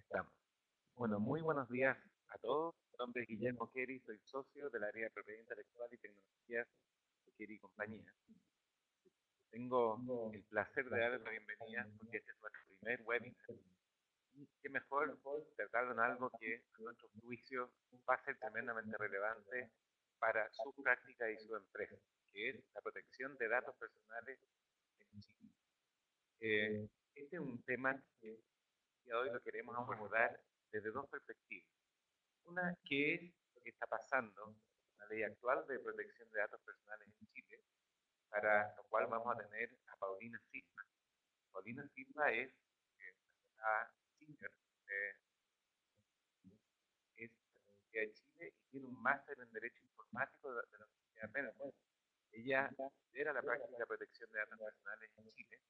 Estamos. Bueno, muy buenos días a todos. Mi nombre es Guillermo Keri, soy socio del área de propiedad intelectual y tecnologías de Keri y compañía. Tengo el placer de darles la bienvenida porque este es nuestro primer webinar. Y qué mejor tratar en algo que, a nuestro juicio, va a ser tremendamente relevante para su práctica y su empresa, que es la protección de datos personales en Chile. Este es un tema que hoy lo queremos abordar desde dos perspectivas. Una, ¿qué es lo que está pasando en la ley actual de protección de datos personales en Chile? Para lo cual vamos a tener a Paulina Silva. Paulina Silva es una senior es de la Universidad de Chile y tiene un máster en Derecho Informático de la Universidad de Penn. Ella lidera la práctica de protección de datos personales en Chile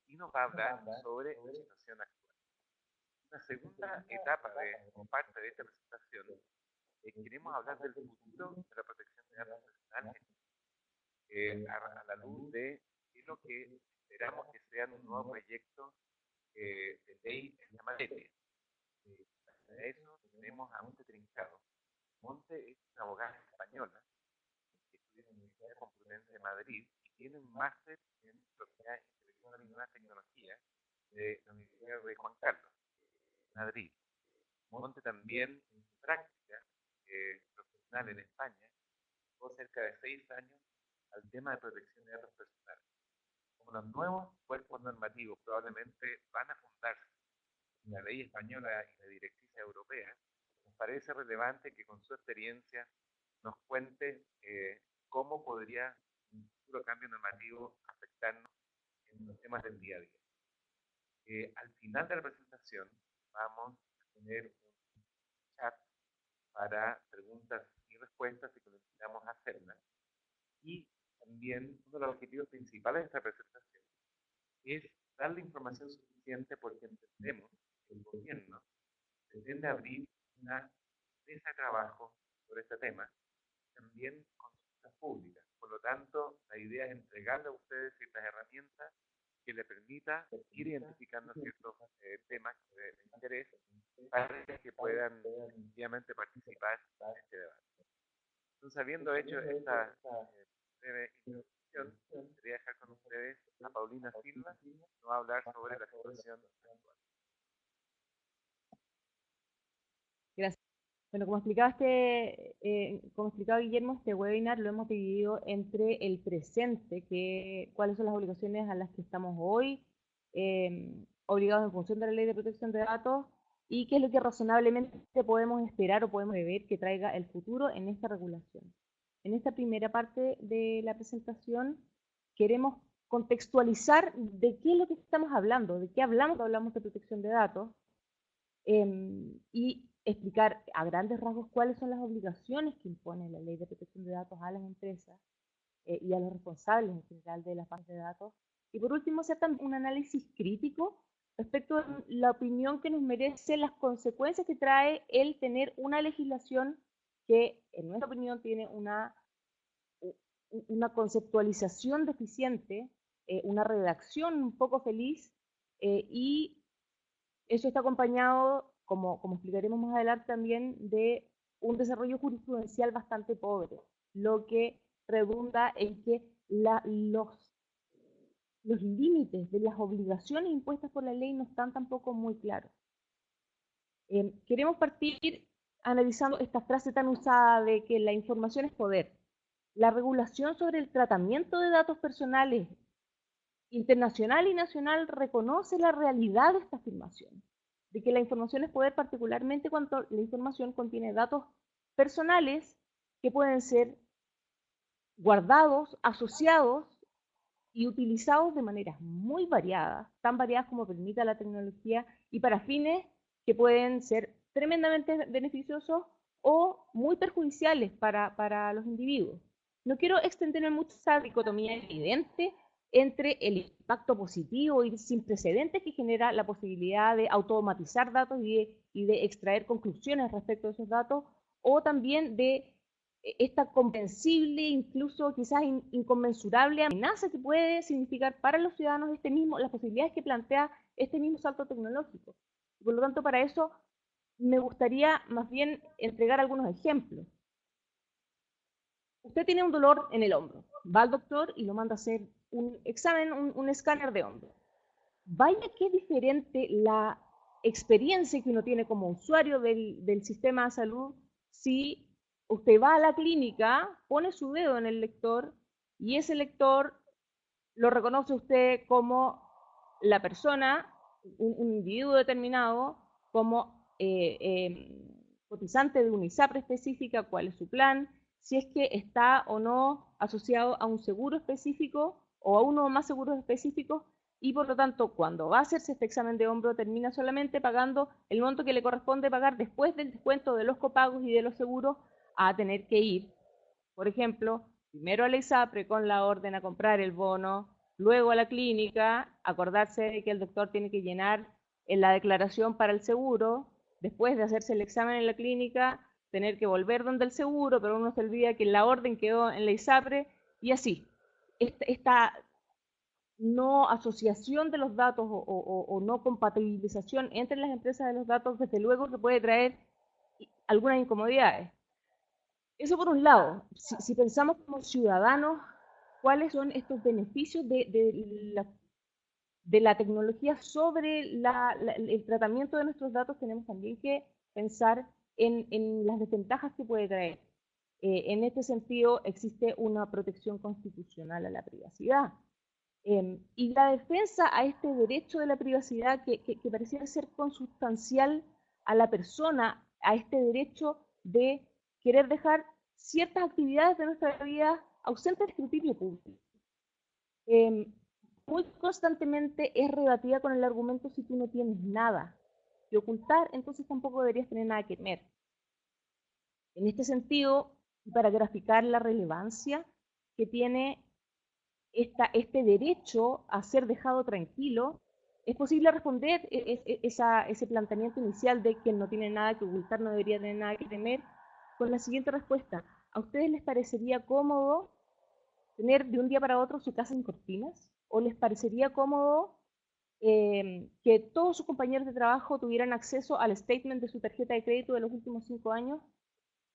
y nos va a hablar sobre la situación actual. Una segunda etapa o parte de esta presentación, queremos hablar del futuro de la protección de datos personales a la luz de qué es lo que esperamos que sea un nuevo proyecto de ley en esta materia. Para eso tenemos a Monte Trinchado. Monte es una abogada española que estudia en la Universidad Complutense de Madrid y tiene un máster en propiedad intelectual y nuevas tecnologías de la Universidad de Juan Carlos, Madrid. Monte también en su práctica profesional en España por cerca de 6 años al tema de protección de datos personales. Como los nuevos cuerpos normativos probablemente van a fundarse en la ley española y la directriz europea, nos parece relevante que con su experiencia nos cuente cómo podría un futuro cambio normativo afectarnos en los temas del día a día. Al final de la presentación vamos a tener un chat para preguntas y respuestas y que lo invitamos a hacerlas. Y también uno de los objetivos principales de esta presentación es darle información suficiente porque entendemos que el gobierno pretende abrir una mesa de trabajo sobre este tema, también consultas públicas. Por lo tanto, la idea es entregarle a ustedes ciertas herramientas que le permita ir identificando ciertos temas de interés para que puedan efectivamente participar en este debate. Entonces, habiendo hecho esta breve introducción, quería dejar con ustedes a Paulina Silva, que nos va a hablar sobre la situación actual. Gracias. Bueno, como explicaba Guillermo, este webinar lo hemos dividido entre el presente, cuáles son las obligaciones a las que estamos hoy obligados en función de la Ley de Protección de Datos y qué es lo que razonablemente podemos esperar o podemos prever que traiga el futuro en esta regulación. En esta primera parte de la presentación queremos contextualizar de qué es lo que estamos hablando, de qué hablamos cuando hablamos de protección de datos, y explicar a grandes rasgos cuáles son las obligaciones que impone la Ley de Protección de Datos a las empresas y a los responsables en general de las bases de datos. Y por último, hacer también un análisis crítico respecto a la opinión que nos merece las consecuencias que trae el tener una legislación que, en nuestra opinión, tiene una conceptualización deficiente, una redacción un poco feliz, y eso está acompañado, como explicaremos más adelante también, de un desarrollo jurisprudencial bastante pobre, lo que redunda en que los límites de las obligaciones impuestas por la ley no están tampoco muy claros. Queremos partir analizando esta frase tan usada de que la información es poder. La regulación sobre el tratamiento de datos personales internacional y nacional reconoce la realidad de esta afirmación, de que la información es poder, particularmente cuando la información contiene datos personales que pueden ser guardados, asociados y utilizados de maneras muy variadas, tan variadas como permita la tecnología y para fines que pueden ser tremendamente beneficiosos o muy perjudiciales para los individuos. No quiero extenderme mucho esa dicotomía evidente entre el impacto positivo y sin precedentes que genera la posibilidad de automatizar datos y de extraer conclusiones respecto a esos datos, o también de esta comprensible, incluso quizás inconmensurable amenaza que puede significar para los ciudadanos las posibilidades que plantea este mismo salto tecnológico. Por lo tanto, para eso me gustaría más bien entregar algunos ejemplos. Usted tiene un dolor en el hombro, va al doctor y lo manda a hacer un examen, un escáner de hombro. Vaya qué diferente la experiencia que uno tiene como usuario del sistema de salud si usted va a la clínica, pone su dedo en el lector y ese lector lo reconoce usted como la persona, un individuo determinado, como cotizante de una ISAPRE específica, cuál es su plan, si es que está o no asociado a un seguro específico o a uno o más seguros específicos, y por lo tanto, cuando va a hacerse este examen de hombro, termina solamente pagando el monto que le corresponde pagar después del descuento de los copagos y de los seguros, a tener que ir, por ejemplo, primero a la ISAPRE con la orden a comprar el bono, luego a la clínica, acordarse de que el doctor tiene que llenar en la declaración para el seguro, después de hacerse el examen en la clínica, tener que volver donde el seguro, pero uno se olvida que la orden quedó en la ISAPRE, y así. Esta no asociación de los datos o no compatibilización entre las empresas de los datos, desde luego que puede traer algunas incomodidades. Eso por un lado. Si pensamos como ciudadanos, ¿cuáles son estos beneficios de la tecnología sobre el tratamiento de nuestros datos? Tenemos también que pensar en las desventajas que puede traer. En este sentido, existe una protección constitucional a la privacidad. Y la defensa a este derecho de la privacidad que pareciera ser consustancial a la persona, a este derecho de querer dejar ciertas actividades de nuestra vida ausentes de escrutinio público. Muy constantemente es rebatida con el argumento: si tú no tienes nada que ocultar, entonces tampoco deberías tener nada que temer. En este sentido, para graficar la relevancia que tiene este derecho a ser dejado tranquilo, es posible responder ese planteamiento inicial de que no tiene nada que ocultar, no debería tener nada que temer, con la siguiente respuesta: ¿a ustedes les parecería cómodo tener de un día para otro su casa sin cortinas? ¿O les parecería cómodo que todos sus compañeros de trabajo tuvieran acceso al statement de su tarjeta de crédito de los últimos 5 años?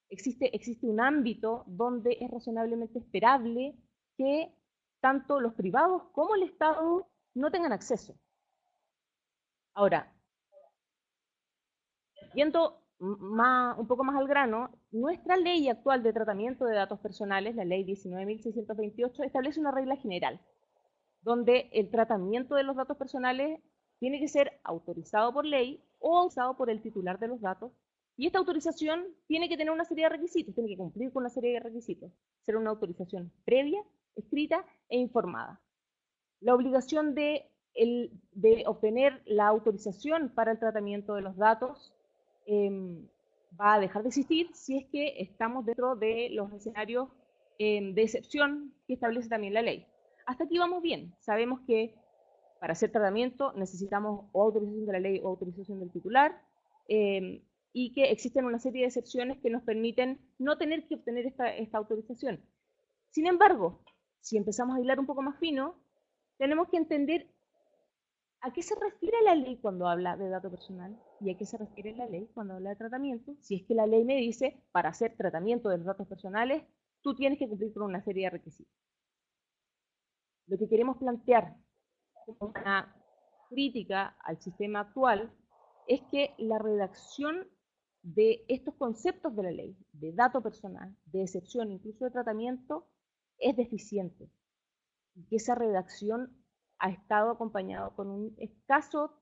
Existe un ámbito donde es razonablemente esperable que tanto los privados como el Estado no tengan acceso. Ahora, yendo un poco más al grano, nuestra ley actual de tratamiento de datos personales, la ley 19.628, establece una regla general, donde el tratamiento de los datos personales tiene que ser autorizado por ley o autorizado por el titular de los datos, y esta autorización tiene que tener una serie de requisitos, tiene que cumplir con una serie de requisitos, ser una autorización previa, escrita e informada. La obligación de obtener la autorización para el tratamiento de los datos va a dejar de existir si es que estamos dentro de los escenarios de excepción que establece también la ley. Hasta aquí vamos bien. Sabemos que para hacer tratamiento necesitamos o autorización de la ley o autorización del titular, y que existen una serie de excepciones que nos permiten no tener que obtener esta autorización. Sin embargo, si empezamos a hilar un poco más fino, tenemos que entender a qué se refiere la ley cuando habla de dato personal y a qué se refiere la ley cuando habla de tratamiento. Si es que la ley me dice, para hacer tratamiento de los datos personales, tú tienes que cumplir con una serie de requisitos. Lo que queremos plantear como una crítica al sistema actual es que la redacción de estos conceptos de la ley, de dato personal, de excepción, incluso de tratamiento, es deficiente. Y que esa redacción ha estado acompañado con un escaso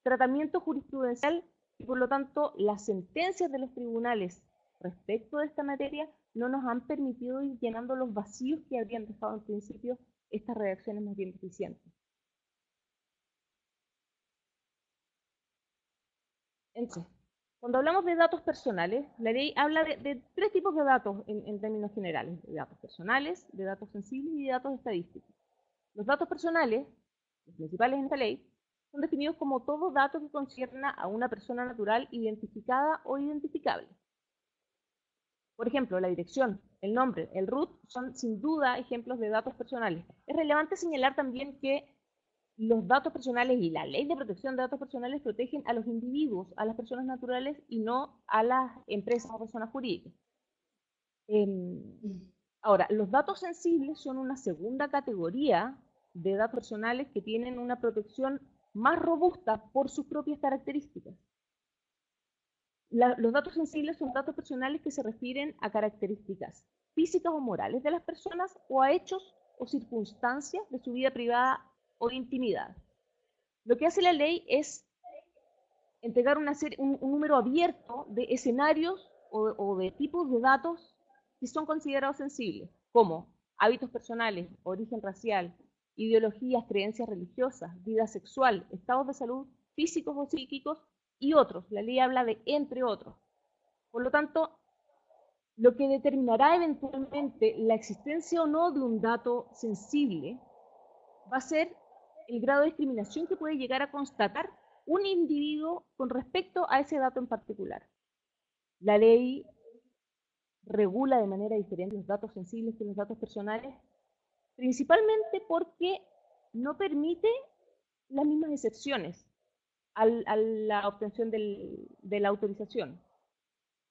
tratamiento jurisprudencial y por lo tanto las sentencias de los tribunales respecto de esta materia no nos han permitido ir llenando los vacíos que habrían dejado en principio estas redacciones más bien deficientes. Entonces, cuando hablamos de datos personales, la ley habla de tres tipos de datos en términos generales: de datos personales, de datos sensibles y de datos estadísticos. Los datos personales, los principales en esta ley, son definidos como todo dato que concierna a una persona natural identificada o identificable. Por ejemplo, la dirección, el nombre, el RUT son sin duda ejemplos de datos personales. Es relevante señalar también que los datos personales y la ley de protección de datos personales protegen a los individuos, a las personas naturales y no a las empresas o personas jurídicas. Ahora, los datos sensibles son una segunda categoría de datos personales que tienen una protección más robusta por sus propias características. Los datos sensibles son datos personales que se refieren a características físicas o morales de las personas o a hechos o circunstancias de su vida privada o de intimidad. Lo que hace la ley es entregar un número abierto de escenarios o de tipos de datos que son considerados sensibles, como hábitos personales, origen racial, ideologías, creencias religiosas, vida sexual, estados de salud físicos o psíquicos y otros. La ley habla de entre otros. Por lo tanto, lo que determinará eventualmente la existencia o no de un dato sensible va a ser el grado de discriminación que puede llegar a constatar un individuo con respecto a ese dato en particular. La ley regula de manera diferente los datos sensibles que los datos personales, principalmente porque no permite las mismas excepciones a la obtención de la autorización.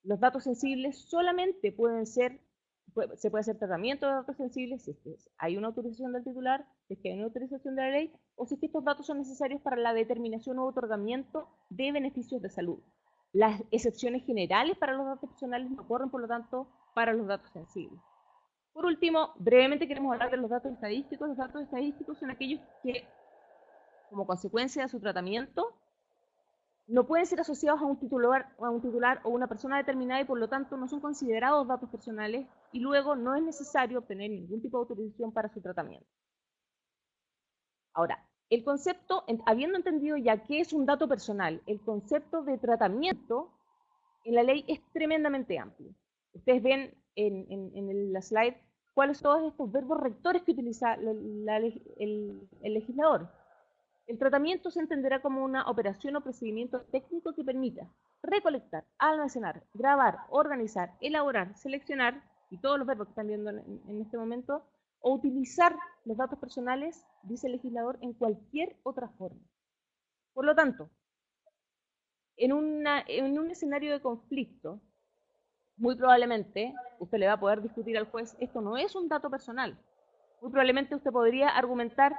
Los datos sensibles solamente se puede hacer tratamiento de datos sensibles si es que hay una autorización del titular, si es que hay una autorización de la ley, o si es que estos datos son necesarios para la determinación u otorgamiento de beneficios de salud. Las excepciones generales para los datos personales no corren, por lo tanto, para los datos sensibles. Por último, brevemente queremos hablar de los datos estadísticos. Los datos estadísticos son aquellos que, como consecuencia de su tratamiento, no pueden ser asociados a un titular o una persona determinada y por lo tanto no son considerados datos personales y luego no es necesario obtener ningún tipo de autorización para su tratamiento. Ahora, el concepto, habiendo entendido ya qué es un dato personal, el concepto de tratamiento en la ley es tremendamente amplio. Ustedes ven en la slide cuáles son todos estos verbos rectores que utiliza el legislador. El tratamiento se entenderá como una operación o procedimiento técnico que permita recolectar, almacenar, grabar, organizar, elaborar, seleccionar, y todos los verbos que están viendo en este momento, o utilizar los datos personales, dice el legislador, en cualquier otra forma. Por lo tanto, en un escenario de conflicto, muy probablemente usted le va a poder discutir al juez, esto no es un dato personal. Muy probablemente usted podría argumentar,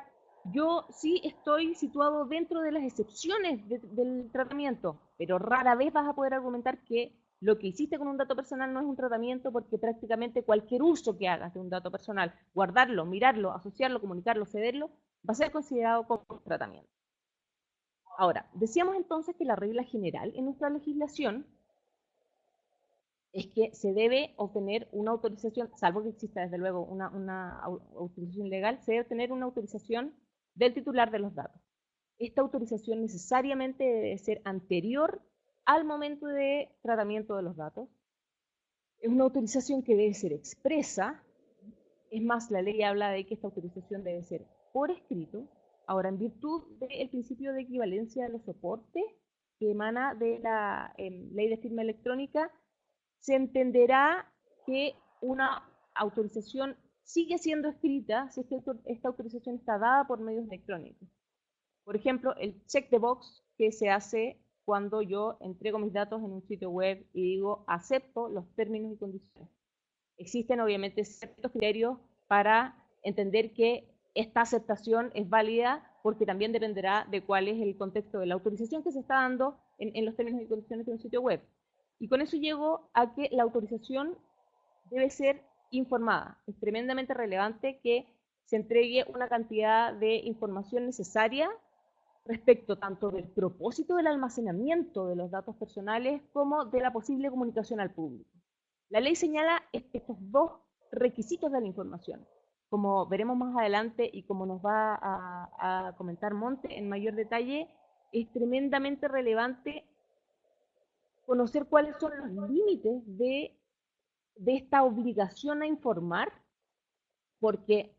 yo sí estoy situado dentro de las excepciones del tratamiento, pero rara vez vas a poder argumentar que lo que hiciste con un dato personal no es un tratamiento porque prácticamente cualquier uso que hagas de un dato personal, guardarlo, mirarlo, asociarlo, comunicarlo, cederlo, va a ser considerado como un tratamiento. Ahora, decíamos entonces que la regla general en nuestra legislación es que se debe obtener una autorización, salvo que exista desde luego una autorización legal, se debe obtener una autorización del titular de los datos. Esta autorización necesariamente debe ser anterior al momento de tratamiento de los datos. Es una autorización que debe ser expresa. Es más, la ley habla de que esta autorización debe ser por escrito. Ahora, en virtud del principio de equivalencia de los soportes que emana de la ley de firma electrónica, se entenderá que una autorización sigue siendo escrita si esta autorización está dada por medios electrónicos. Por ejemplo, el check the box que se hace cuando yo entrego mis datos en un sitio web y digo acepto los términos y condiciones. Existen obviamente ciertos criterios para entender que esta aceptación es válida porque también dependerá de cuál es el contexto de la autorización que se está dando en los términos y condiciones de un sitio web. Y con eso llego a que la autorización debe ser informada. Es tremendamente relevante que se entregue una cantidad de información necesaria respecto tanto del propósito del almacenamiento de los datos personales como de la posible comunicación al público. La ley señala estos dos requisitos de la información. Como veremos más adelante y como nos va a comentar Monte en mayor detalle, es tremendamente relevante conocer cuáles son los límites de esta obligación a informar, porque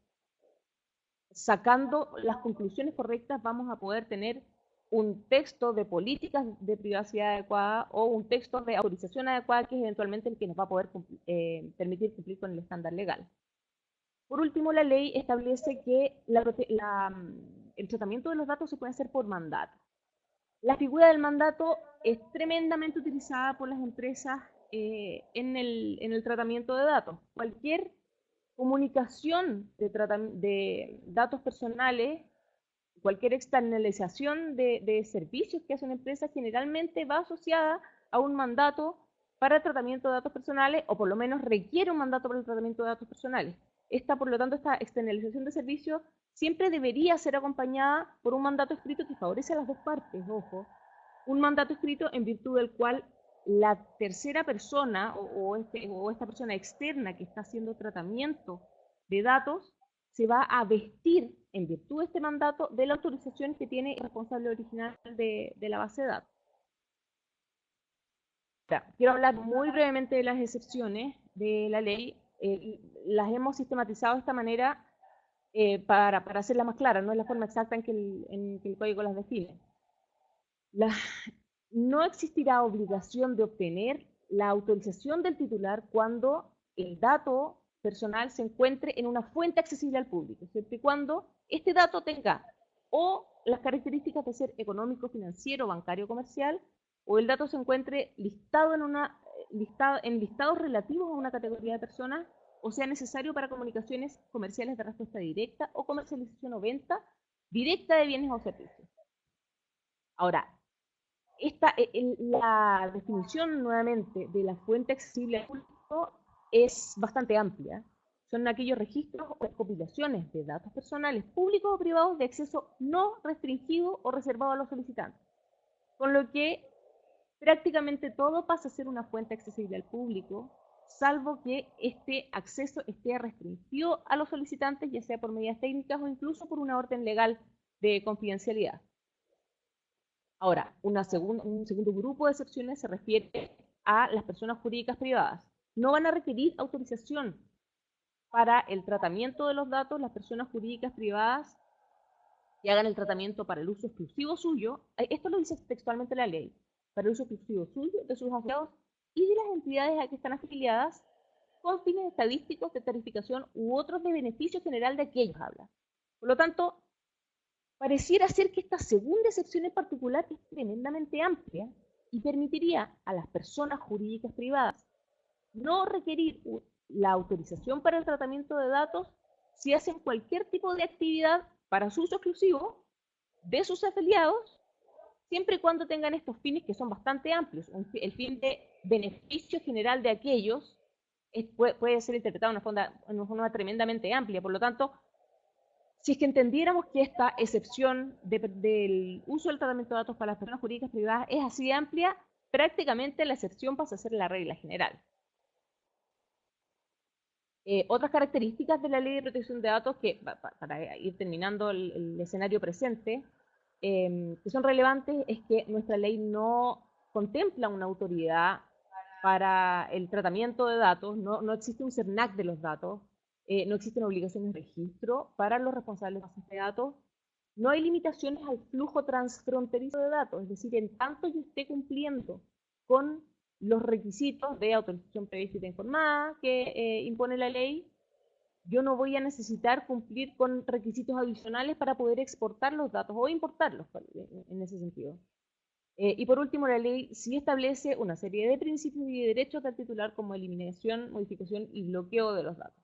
sacando las conclusiones correctas vamos a poder tener un texto de políticas de privacidad adecuada o un texto de autorización adecuada que es eventualmente el que nos va a poder permitir cumplir con el estándar legal. Por último, la ley establece que el tratamiento de los datos se puede hacer por mandato. La figura del mandato es tremendamente utilizada por las empresas en el tratamiento de datos. Cualquier comunicación de datos personales, cualquier externalización de servicios que hace una empresa generalmente va asociada a un mandato para el tratamiento de datos personales, o por lo menos requiere un mandato para el tratamiento de datos personales. Por lo tanto, esta externalización de servicios siempre debería ser acompañada por un mandato escrito que favorece a las dos partes, ojo. Un mandato escrito en virtud del cual la tercera persona o esta persona externa que está haciendo tratamiento de datos se va a vestir en virtud de este mandato de la autorización que tiene el responsable original de la base de datos. Quiero hablar muy brevemente de las excepciones de la ley. Las hemos sistematizado de esta manera para hacerla más clara, no es la forma exacta en que el código las define. No existirá obligación de obtener la autorización del titular cuando el dato personal se encuentre en una fuente accesible al público, siempre y cuando este dato tenga o las características de ser económico, financiero, bancario, comercial, o el dato se encuentre listado en listados relativos a una categoría de personas, o sea necesario para comunicaciones comerciales de respuesta directa o comercialización o venta directa de bienes o servicios. Ahora, la definición nuevamente de la fuente accesible al público es bastante amplia. Son aquellos registros o recopilaciones de datos personales públicos o privados de acceso no restringido o reservado a los solicitantes. Con lo que prácticamente todo pasa a ser una fuente accesible al público, salvo que este acceso esté restringido a los solicitantes, ya sea por medidas técnicas o incluso por una orden legal de confidencialidad. Ahora, un segundo grupo de excepciones se refiere a las personas jurídicas privadas. No van a requerir autorización para el tratamiento de los datos las personas jurídicas privadas que hagan el tratamiento para el uso exclusivo suyo. Esto lo dice textualmente la ley. Para el uso exclusivo suyo, de sus asociados y de las entidades a que están afiliadas con fines estadísticos, de tarificación u otros de beneficio general de que ellos hablan. Por lo tanto, pareciera ser que esta segunda excepción en particular es tremendamente amplia y permitiría a las personas jurídicas privadas no requerir la autorización para el tratamiento de datos si hacen cualquier tipo de actividad para su uso exclusivo de sus afiliados, siempre y cuando tengan estos fines que son bastante amplios. El fin de beneficio general de aquellos puede ser interpretado de una forma tremendamente amplia. Por lo tanto, si es que entendiéramos que esta excepción del uso del tratamiento de datos para las personas jurídicas privadas es así de amplia, prácticamente la excepción pasa a ser la regla general. Otras características de la Ley de Protección de Datos, que para ir terminando el escenario presente, que son relevantes, es que nuestra ley no contempla una autoridad para el tratamiento de datos, no existe un CERNAC de los datos, no existen obligaciones de registro para los responsables de bases de datos, no hay limitaciones al flujo transfronterizo de datos, es decir, en tanto yo esté cumpliendo con los requisitos de autorización previa y informada que impone la ley, yo no voy a necesitar cumplir con requisitos adicionales para poder exportar los datos o importarlos en ese sentido. Y por último, la ley sí establece una serie de principios y derechos del titular como eliminación, modificación y bloqueo de los datos.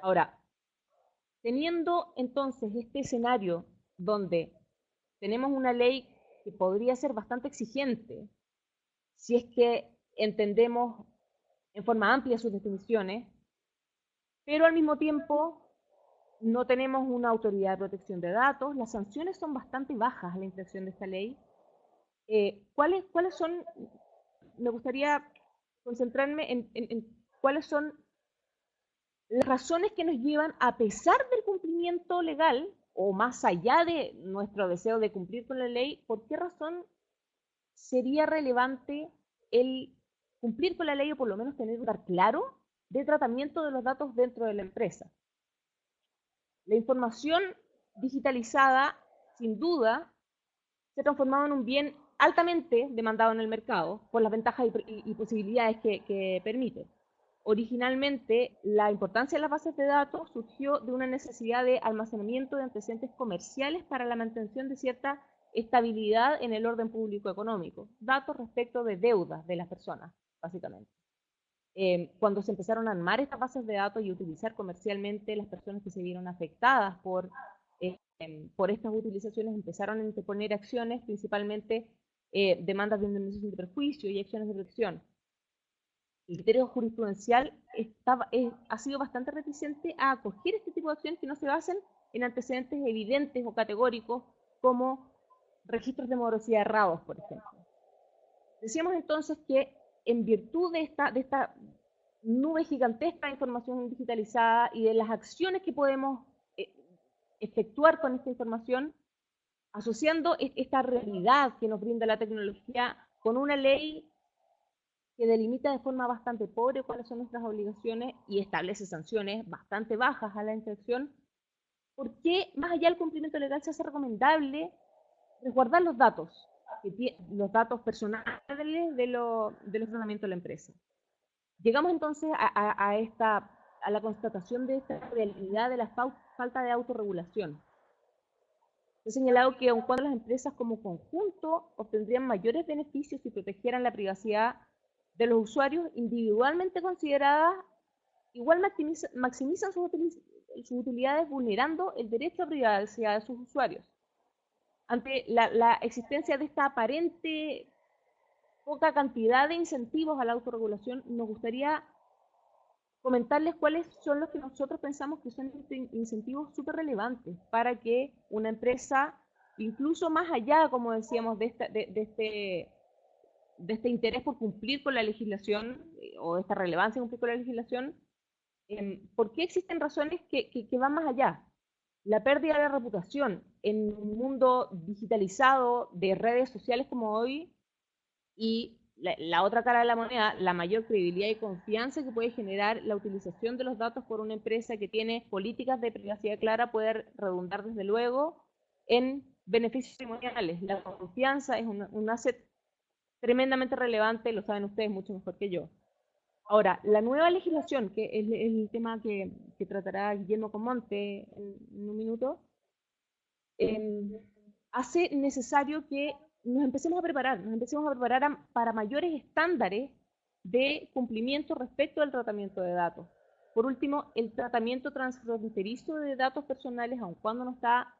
Ahora, teniendo entonces este escenario donde tenemos una ley que podría ser bastante exigente si es que entendemos en forma amplia sus definiciones, pero al mismo tiempo no tenemos una autoridad de protección de datos, las sanciones son bastante bajas a la infracción de esta ley. ¿Cuáles son? Me gustaría concentrarme en cuáles son las razones que nos llevan, a pesar del cumplimiento legal, o más allá de nuestro deseo de cumplir con la ley, ¿por qué razón sería relevante el cumplir con la ley o por lo menos tener un lugar claro de tratamiento de los datos dentro de la empresa? La información digitalizada, sin duda, se ha transformado en un bien altamente demandado en el mercado por las ventajas y posibilidades que permite. Originalmente, la importancia de las bases de datos surgió de una necesidad de almacenamiento de antecedentes comerciales para la mantención de cierta estabilidad en el orden público económico, datos respecto de deudas de las personas, básicamente. Cuando se empezaron a armar estas bases de datos y utilizar comercialmente, las personas que se vieron afectadas por estas utilizaciones empezaron a interponer acciones, principalmente demandas de indemnización de perjuicio y acciones de protección. El criterio jurisprudencial ha sido bastante reticente a acoger este tipo de acciones que no se basen en antecedentes evidentes o categóricos como registros de morosidad errados, por ejemplo. Decíamos entonces que en virtud de esta nube gigantesca de información digitalizada y de las acciones que podemos efectuar con esta información, asociando esta realidad que nos brinda la tecnología con una ley que delimita de forma bastante pobre cuáles son nuestras obligaciones y establece sanciones bastante bajas a la infracción, ¿por qué más allá del cumplimiento legal se hace recomendable resguardar los datos personales de los tratamientos de la empresa? Llegamos entonces a la constatación de esta realidad de la falta de autorregulación. He señalado que aun cuando las empresas como conjunto obtendrían mayores beneficios si protegieran la privacidad de los usuarios individualmente consideradas, igual maximizan sus utilidades vulnerando el derecho a privacidad de sus usuarios. Ante la existencia de esta aparente poca cantidad de incentivos a la autorregulación, nos gustaría comentarles cuáles son los que nosotros pensamos que son incentivos súper relevantes para que una empresa, incluso más allá, como decíamos, de este interés por cumplir con la legislación o esta relevancia de cumplir con la legislación, ¿por qué existen razones que van más allá? La pérdida de la reputación en un mundo digitalizado de redes sociales como hoy y la otra cara de la moneda, la mayor credibilidad y confianza que puede generar la utilización de los datos por una empresa que tiene políticas de privacidad clara puede redundar desde luego en beneficios patrimoniales. La confianza es un asset tremendamente relevante, lo saben ustedes mucho mejor que yo. Ahora, la nueva legislación, que es el tema que tratará Guillermo Comonte en un minuto, hace necesario que nos empecemos a preparar para mayores estándares de cumplimiento respecto al tratamiento de datos. Por último, el tratamiento transfronterizo de datos personales, aun cuando no está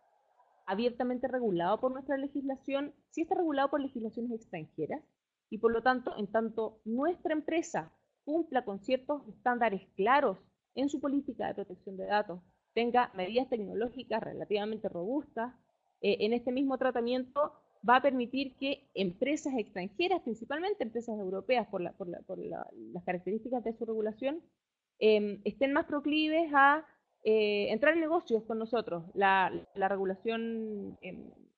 abiertamente regulado por nuestra legislación, sí está regulado por legislaciones extranjeras y por lo tanto, en tanto nuestra empresa cumpla con ciertos estándares claros en su política de protección de datos, tenga medidas tecnológicas relativamente robustas, en este mismo tratamiento va a permitir que empresas extranjeras, principalmente empresas europeas por las características de su regulación, estén más proclives a entrar en negocios con nosotros. La regulación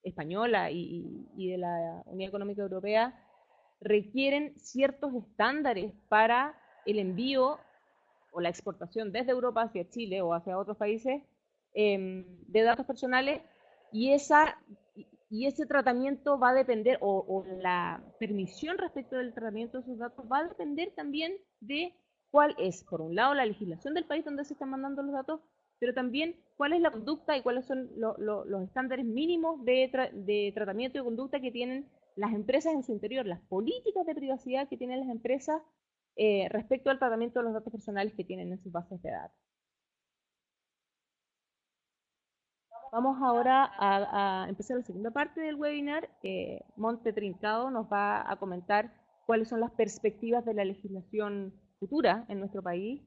española y de la Unión Económica Europea requieren ciertos estándares para el envío o la exportación desde Europa hacia Chile o hacia otros países de datos personales y ese tratamiento va a depender, o la permisión respecto del tratamiento de esos datos va a depender también de cuál es, por un lado, la legislación del país donde se están mandando los datos, pero también cuál es la conducta y cuáles son los estándares mínimos de tratamiento y conducta que tienen las empresas en su interior, las políticas de privacidad que tienen las empresas respecto al tratamiento de los datos personales que tienen en sus bases de datos. Vamos ahora a empezar la segunda parte del webinar. Monte Trincado nos va a comentar cuáles son las perspectivas de la legislación futura en nuestro país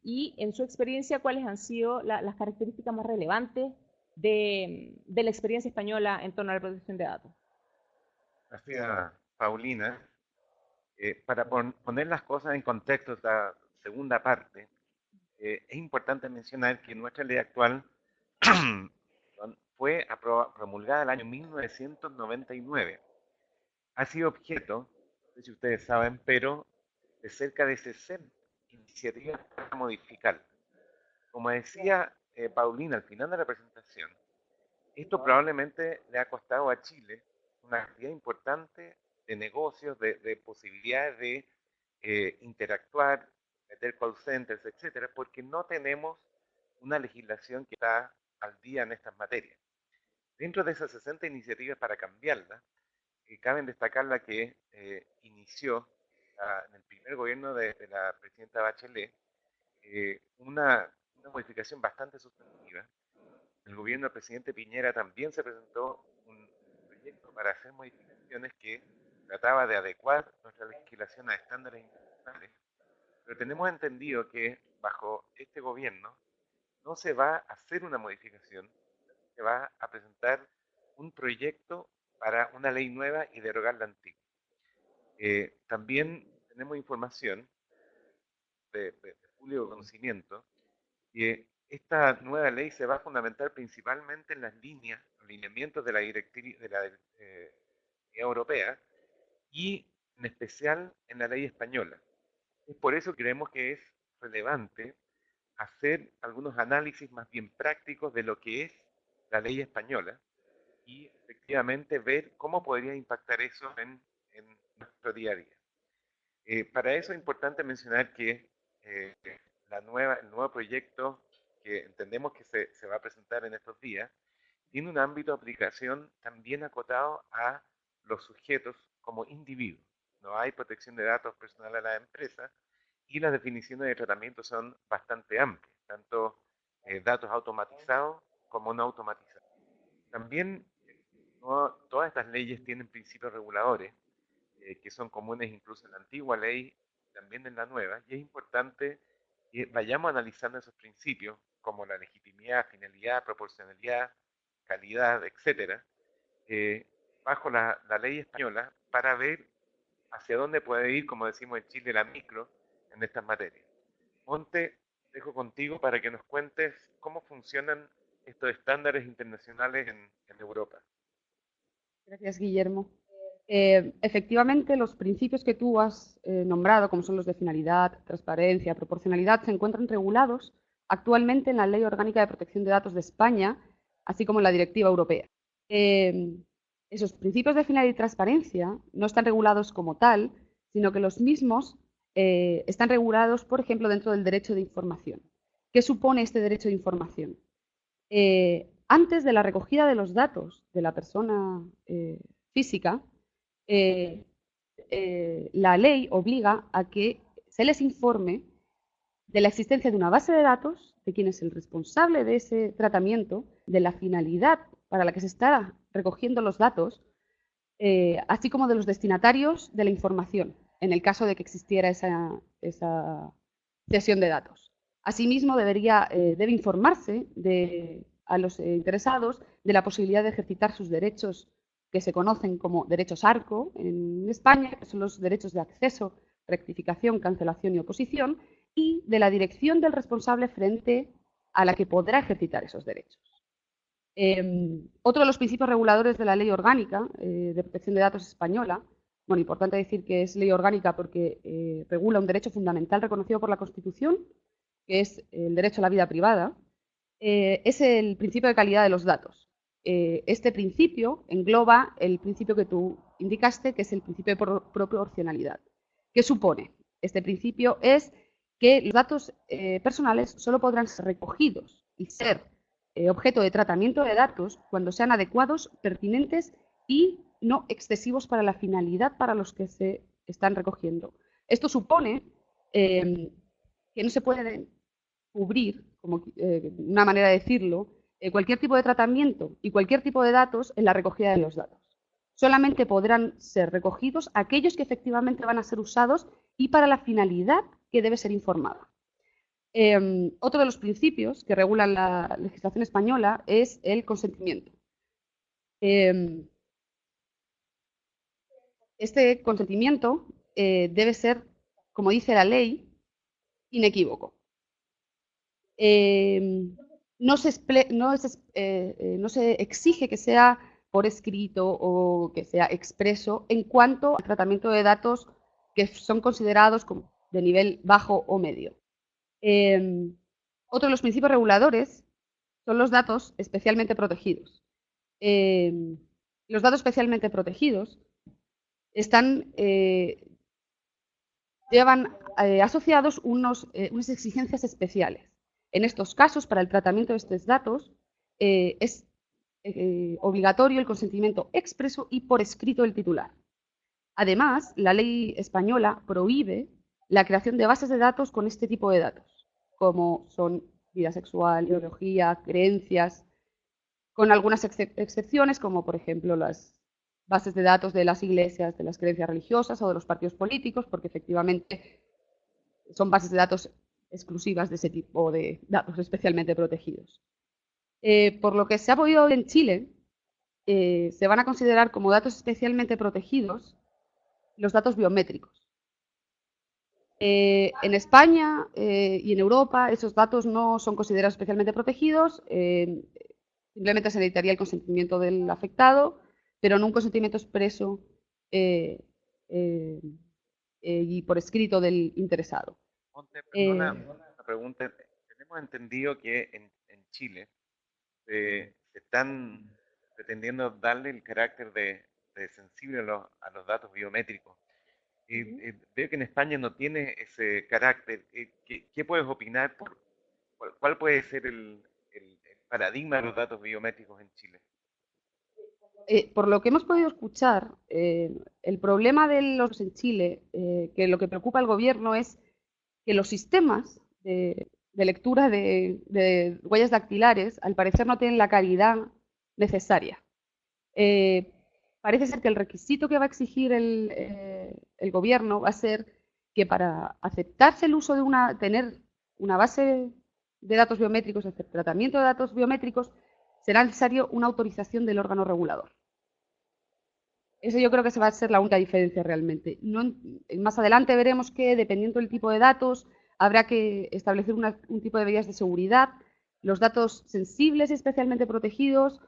y en su experiencia cuáles han sido las características más relevantes de la experiencia española en torno a la protección de datos. Gracias, Paulina. Para poner las cosas en contexto, esta segunda parte, es importante mencionar que nuestra ley actual fue promulgada en el año 1999. Ha sido objeto, no sé si ustedes saben, pero de cerca de 60 iniciativas para modificar. Como decía Paulina al final de la presentación, esto probablemente le ha costado a Chile una cantidad importante de negocios, de posibilidades de interactuar, meter call centers, etcétera, porque no tenemos una legislación que está al día en estas materias. Dentro de esas 60 iniciativas para cambiarla, cabe destacar la que inició en el primer gobierno de la presidenta Bachelet, una modificación bastante sustantiva. El gobierno del presidente Piñera también se presentó un proyecto para hacer modificaciones que trataba de adecuar nuestra legislación a estándares internacionales, pero tenemos entendido que bajo este gobierno no se va a hacer una modificación, se va a presentar un proyecto para una ley nueva y derogar la antigua. También tenemos información de público conocimiento que esta nueva ley se va a fundamentar principalmente en las líneas, lineamientos de la directriz de la Unión Europea y en especial en la ley española. Es por eso que creemos que es relevante hacer algunos análisis más bien prácticos de lo que es la ley española y efectivamente ver cómo podría impactar eso en nuestro día a día. Para eso es importante mencionar que el nuevo proyecto que entendemos que se va a presentar en estos días tiene un ámbito de aplicación también acotado a los sujetos como individuos. No hay protección de datos personales a la empresa y las definiciones de tratamiento son bastante amplias, tanto datos automatizados como no automatizados. También todas estas leyes tienen principios reguladores que son comunes incluso en la antigua ley, también en la nueva, y es importante que vayamos analizando esos principios, como la legitimidad, finalidad, proporcionalidad, calidad, etcétera, bajo la ley española, para ver hacia dónde puede ir, como decimos en Chile, la micro en estas materias. Monte, dejo contigo para que nos cuentes cómo funcionan estos estándares internacionales en Europa. Gracias, Guillermo. Efectivamente, los principios que tú has nombrado, como son los de finalidad, transparencia, proporcionalidad, se encuentran regulados actualmente en la Ley Orgánica de Protección de Datos de España, así como en la Directiva Europea. Esos principios de finalidad y transparencia no están regulados como tal, sino que los mismos están regulados, por ejemplo, dentro del derecho de información. ¿Qué supone este derecho de información? Antes de la recogida de los datos de la persona física, la ley obliga a que se les informe de la existencia de una base de datos, de quién es el responsable de ese tratamiento, de la finalidad para la que se está recogiendo los datos, así como de los destinatarios de la información, en el caso de que existiera esa cesión de datos. Asimismo, debe informarse a los interesados de la posibilidad de ejercitar sus derechos que se conocen como derechos ARCO en España, que son los derechos de acceso, rectificación, cancelación y oposición, y de la dirección del responsable frente a la que podrá ejercitar esos derechos. Otro de los principios reguladores de la Ley Orgánica de Protección de Datos española, bueno, importante decir que es ley orgánica porque regula un derecho fundamental reconocido por la Constitución, que es el derecho a la vida privada, es el principio de calidad de los datos. Este principio engloba el principio que tú indicaste, que es el principio de proporcionalidad. ¿Qué supone? Este principio es que los datos personales solo podrán ser recogidos y ser objeto de tratamiento de datos cuando sean adecuados, pertinentes y no excesivos para la finalidad para los que se están recogiendo. Esto supone que no se puede cubrir, como una manera de decirlo, cualquier tipo de tratamiento y cualquier tipo de datos en la recogida de los datos. Solamente podrán ser recogidos aquellos que efectivamente van a ser usados y para la finalidad que debe ser informada. Otro de los principios que regulan la legislación española es el consentimiento. Este consentimiento debe ser, como dice la ley, inequívoco. No se exige que sea por escrito o que sea expreso en cuanto al tratamiento de datos que son considerados como de nivel bajo o medio. Otro de los principios reguladores son los datos especialmente protegidos. Los datos especialmente protegidos llevan asociados unas exigencias especiales. En estos casos, para el tratamiento de estos datos, es obligatorio el consentimiento expreso y por escrito del titular. Además, la ley española prohíbe la creación de bases de datos con este tipo de datos, como son vida sexual, ideología, creencias, con algunas excepciones, como por ejemplo las bases de datos de las iglesias, de las creencias religiosas o de los partidos políticos, porque efectivamente son bases de datos exclusivas de ese tipo de datos especialmente protegidos. Por lo que se ha podido ver en Chile, se van a considerar como datos especialmente protegidos los datos biométricos. En España y en Europa esos datos no son considerados especialmente protegidos, simplemente se necesitaría el consentimiento del afectado, pero no un consentimiento expreso y por escrito del interesado. Monte, perdona una pregunta. Tenemos entendido que en Chile se están pretendiendo darle el carácter de sensible a los datos biométricos. Veo que en España no tiene ese carácter. ¿Qué puedes opinar? ¿Cuál puede ser el paradigma de los datos biométricos en Chile? Por lo que hemos podido escuchar, el problema de los en Chile, que lo que preocupa al gobierno es que los sistemas de lectura de huellas dactilares, al parecer, no tienen la calidad necesaria. Parece ser que el requisito que va a exigir el gobierno va a ser que para aceptarse el uso de tener una base de datos biométricos, hacer tratamiento de datos biométricos, será necesario una autorización del órgano regulador. Eso yo creo que se va a ser la única diferencia realmente. Más adelante veremos que, dependiendo del tipo de datos, habrá que establecer un tipo de medidas de seguridad. Los datos sensibles y especialmente protegidos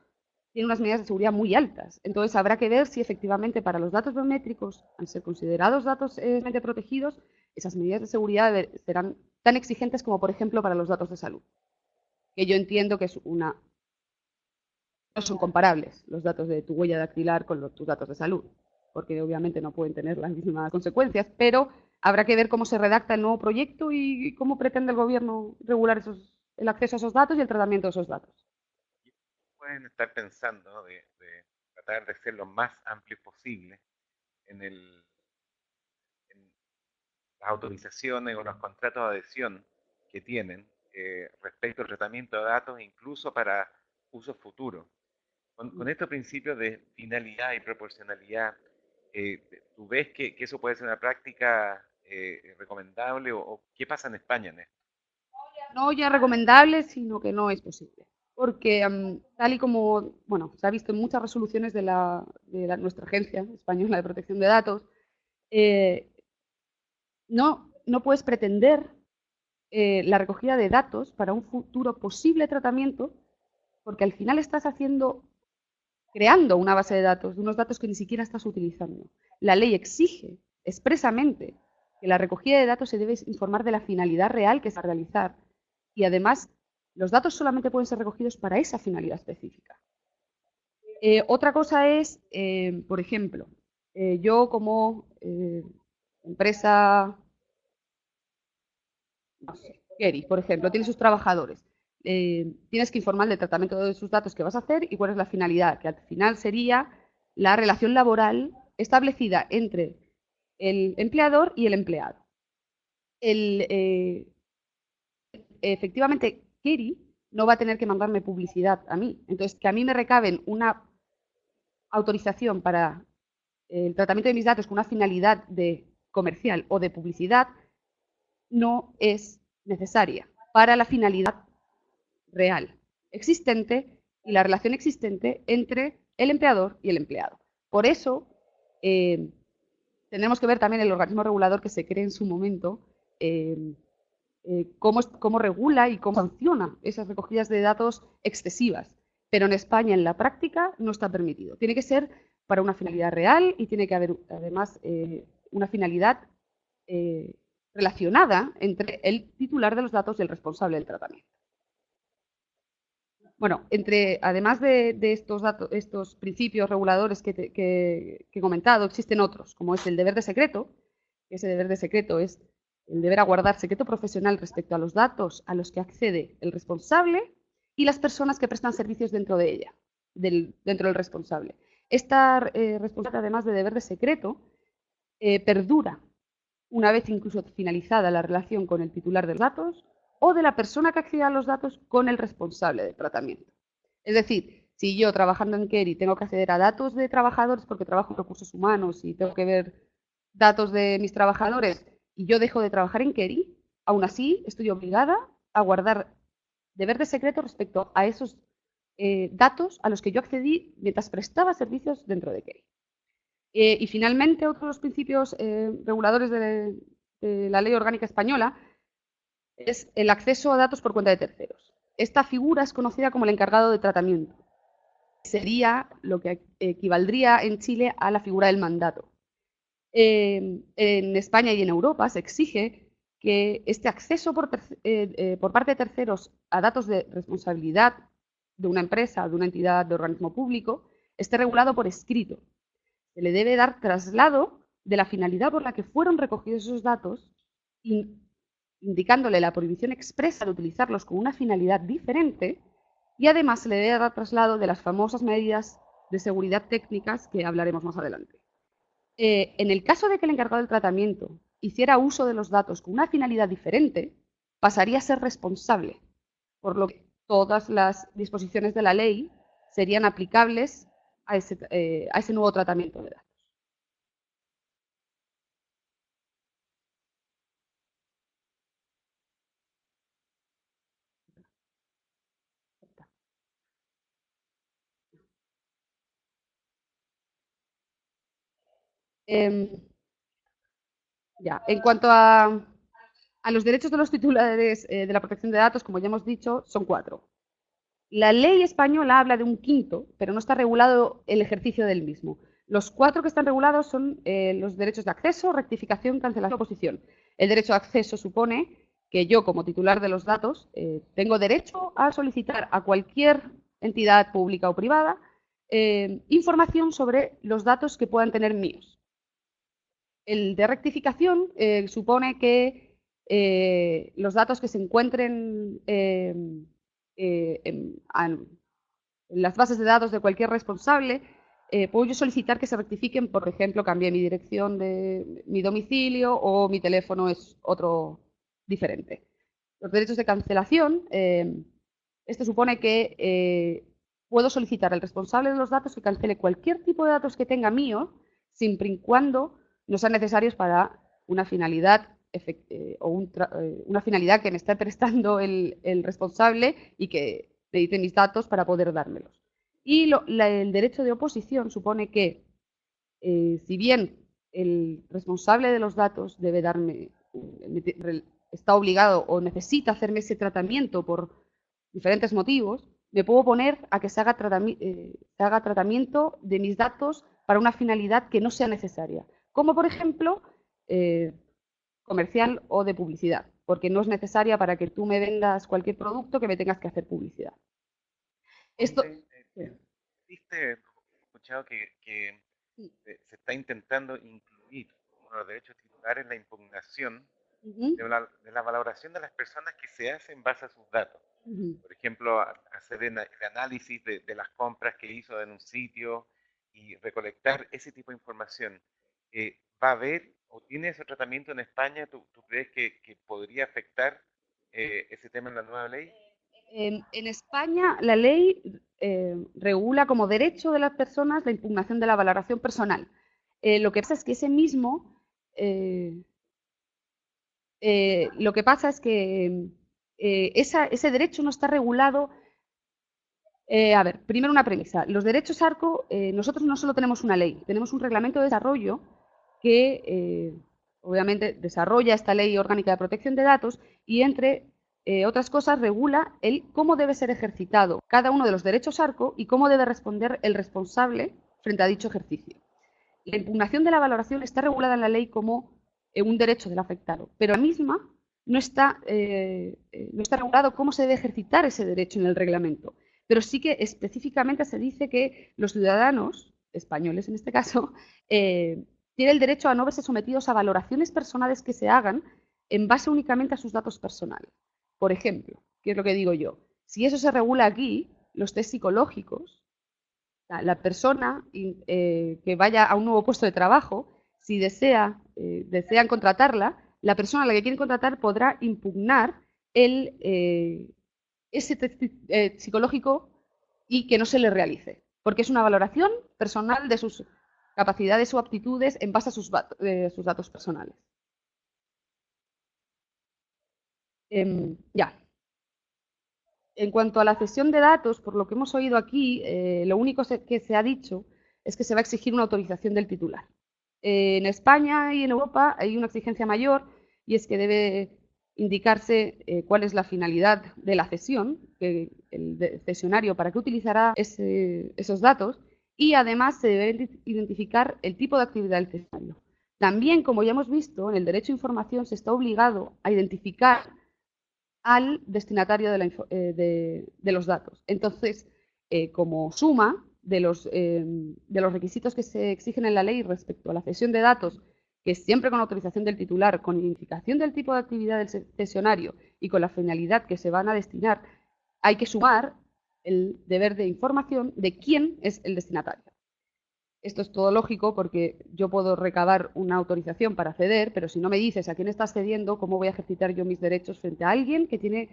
tienen unas medidas de seguridad muy altas. Entonces habrá que ver si efectivamente para los datos biométricos, al ser considerados datos especialmente protegidos, esas medidas de seguridad serán tan exigentes como, por ejemplo, para los datos de salud. Que yo entiendo que es no son comparables los datos de tu huella dactilar con tus datos de salud, porque obviamente no pueden tener las mismas consecuencias, pero habrá que ver cómo se redacta el nuevo proyecto y cómo pretende el gobierno regular el acceso a esos datos y el tratamiento de esos datos. Pueden estar pensando, ¿no?, de tratar de ser lo más amplio posible en las autorizaciones o los contratos de adhesión que tienen respecto al tratamiento de datos, incluso para usos futuros. Con estos principios de finalidad y proporcionalidad, ¿tú ves que eso puede ser una práctica recomendable o qué pasa en España en esto? No ya recomendable, sino que no es posible. Porque tal y como se ha visto en muchas resoluciones de nuestra Agencia Española de Protección de Datos, no puedes pretender la recogida de datos para un futuro posible tratamiento, porque al final estás creando una base de datos, de unos datos que ni siquiera estás utilizando. La ley exige expresamente que la recogida de datos se debe informar de la finalidad real que se va a realizar. Y además, los datos solamente pueden ser recogidos para esa finalidad específica. Otra cosa es, por ejemplo, yo como empresa, no sé, Keri, por ejemplo, tiene sus trabajadores. Tienes que informar del tratamiento de sus datos que vas a hacer y cuál es la finalidad, que al final sería la relación laboral establecida entre el empleador y el empleado. Efectivamente, Keri no va a tener que mandarme publicidad a mí. Entonces, que a mí me recaben una autorización para el tratamiento de mis datos con una finalidad comercial o de publicidad no es necesaria para la finalidad real existente y la relación existente entre el empleador y el empleado. Por eso, tendremos que ver también el organismo regulador que se cree en su momento, cómo regula y cómo sanciona esas recogidas de datos excesivas. Pero en España, en la práctica, no está permitido. Tiene que ser para una finalidad real y tiene que haber, además, una finalidad relacionada entre el titular de los datos y el responsable del tratamiento. Bueno, además de estos principios reguladores que he comentado, existen otros, como es el deber de secreto, que ese deber de secreto es el deber a guardar secreto profesional respecto a los datos a los que accede el responsable y las personas que prestan servicios dentro de ella, dentro del responsable. Esta responsabilidad, además de deber de secreto, perdura una vez incluso finalizada la relación con el titular de los datos o de la persona que accede a los datos con el responsable del tratamiento. Es decir, si yo trabajando en Keri tengo que acceder a datos de trabajadores porque trabajo en recursos humanos y tengo que ver datos de mis trabajadores y yo dejo de trabajar en Keri, aún así estoy obligada a guardar deber de secreto respecto a esos datos a los que yo accedí mientras prestaba servicios dentro de Keri. Y finalmente, otro de los principios reguladores de la Ley Orgánica Española es el acceso a datos por cuenta de terceros. Esta figura es conocida como el encargado de tratamiento. Sería lo que equivaldría en Chile a la figura del mandato. En España y en Europa se exige que este acceso por parte de terceros a datos de responsabilidad de una empresa, de una entidad, de organismo público, esté regulado por escrito. Se le debe dar traslado de la finalidad por la que fueron recogidos esos datos, indicándole la prohibición expresa de utilizarlos con una finalidad diferente, y además se le debe dar traslado de las famosas medidas de seguridad técnicas que hablaremos más adelante. En el caso de que el encargado del tratamiento hiciera uso de los datos con una finalidad diferente, pasaría a ser responsable, por lo que todas las disposiciones de la ley serían aplicables a ese nuevo tratamiento de datos. En cuanto a los derechos de los titulares de la protección de datos, como ya hemos dicho, son 4. La ley española habla de un quinto, pero no está regulado el ejercicio del mismo. Los 4 que están regulados son los derechos de acceso, rectificación, cancelación, oposición. El derecho de acceso supone que yo, como titular de los datos, tengo derecho a solicitar a cualquier entidad pública o privada información sobre los datos que puedan tener míos. El de rectificación supone que los datos que se encuentren en las bases de datos de cualquier responsable, puedo yo solicitar que se rectifiquen, por ejemplo, cambié mi dirección de mi domicilio o mi teléfono es otro diferente. Los derechos de cancelación, esto supone que puedo solicitar al responsable de los datos que cancele cualquier tipo de datos que tenga mío, siempre y cuando no sean necesarios para una finalidad una finalidad que me está prestando el responsable y que necesite mis datos para poder dármelos. Y el derecho de oposición supone que, si bien el responsable de los datos debe darme, está obligado o necesita hacerme ese tratamiento por diferentes motivos, me puedo oponer a que se haga tratamiento de mis datos para una finalidad que no sea necesaria, como por ejemplo comercial o de publicidad, porque no es necesaria para que tú me vendas cualquier producto que me tengas que hacer publicidad. Esto... He escuchado que se está intentando incluir los derechos titulares en la impugnación de la valoración de las personas que se hacen en base a sus datos. Por ejemplo, hacer el análisis de las compras que hizo en un sitio y recolectar ese tipo de información. ¿Va a haber o tiene ese tratamiento en España? ¿Tú crees que podría afectar ese tema en la nueva ley? En España la ley regula como derecho de las personas la impugnación de la valoración personal. Lo que pasa es que ese derecho no está regulado. A ver, primero una premisa. Los derechos ARCO, nosotros no solo tenemos una ley, tenemos un reglamento de desarrollo que obviamente desarrolla esta ley orgánica de protección de datos y entre otras cosas regula cómo debe ser ejercitado cada uno de los derechos ARCO y cómo debe responder el responsable frente a dicho ejercicio. La impugnación de la valoración está regulada en la ley como un derecho del afectado, pero la misma no está regulado cómo se debe ejercitar ese derecho en el reglamento. Pero sí que específicamente se dice que los ciudadanos, españoles en este caso, tienen el derecho a no verse sometidos a valoraciones personales que se hagan en base únicamente a sus datos personales. Por ejemplo, ¿qué es lo que digo yo? Si eso se regula aquí, los test psicológicos, la persona que vaya a un nuevo puesto de trabajo, si desean contratarla, la persona a la que quieren contratar podrá impugnar ese test psicológico y que no se le realice, porque es una valoración personal de sus capacidades o aptitudes en base a sus datos personales. Ya. En cuanto a la cesión de datos, por lo que hemos oído aquí, lo único que se ha dicho es que se va a exigir una autorización del titular. En España y en Europa hay una exigencia mayor y es que debe indicarse cuál es la finalidad de la cesión, que el cesionario para qué utilizará esos datos, y además se debe identificar el tipo de actividad del cesionario. También, como ya hemos visto, en el derecho a información se está obligado a identificar al destinatario de los datos. Entonces, como suma de los requisitos que se exigen en la ley respecto a la cesión de datos, que es siempre con autorización del titular, con identificación del tipo de actividad del cesionario y con la finalidad que se van a destinar, hay que sumar el deber de información de quién es el destinatario. Esto es todo lógico porque yo puedo recabar una autorización para ceder, pero si no me dices a quién estás cediendo, ¿cómo voy a ejercitar yo mis derechos frente a alguien que tiene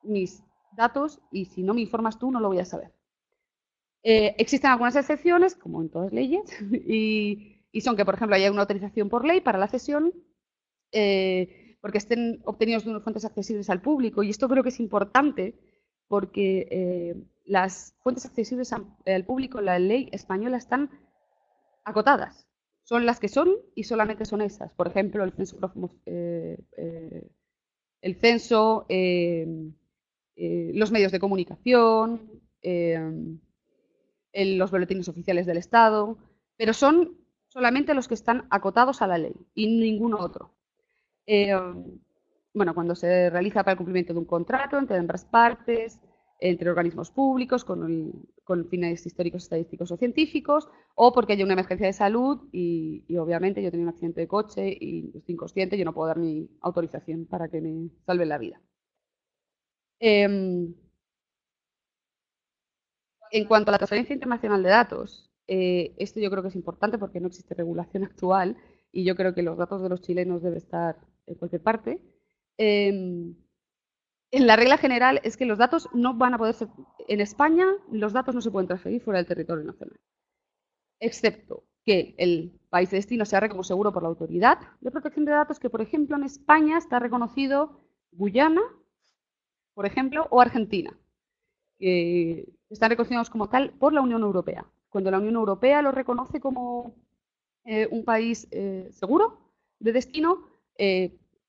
mis datos y si no me informas tú no lo voy a saber? Existen algunas excepciones, como en todas leyes, y son que, por ejemplo, haya una autorización por ley para la cesión porque estén obtenidos de unas fuentes accesibles al público, y esto creo que es importante porque las fuentes accesibles al público en la ley española están acotadas. Son las que son y solamente son esas. Por ejemplo, el censo, los medios de comunicación, los boletines oficiales del Estado, pero son solamente los que están acotados a la ley y ninguno otro. Bueno, cuando se realiza para el cumplimiento de un contrato entre ambas partes, entre organismos públicos, con fines históricos, estadísticos o científicos, o porque haya una emergencia de salud y obviamente yo tenía un accidente de coche y estoy inconsciente, yo no puedo dar mi autorización para que me salve la vida. En cuanto a la transferencia internacional de datos, esto yo creo que es importante porque no existe regulación actual y yo creo que los datos de los chilenos deben estar en cualquier parte. La regla general es que los datos no van a poder ser... En España, los datos no se pueden transferir fuera del territorio nacional, excepto que el país de destino se arre como seguro por la Autoridad de Protección de Datos, que, por ejemplo, en España está reconocido Guyana, por ejemplo, o Argentina, que están reconocidos como tal por la Unión Europea. Cuando la Unión Europea lo reconoce como un país seguro de destino,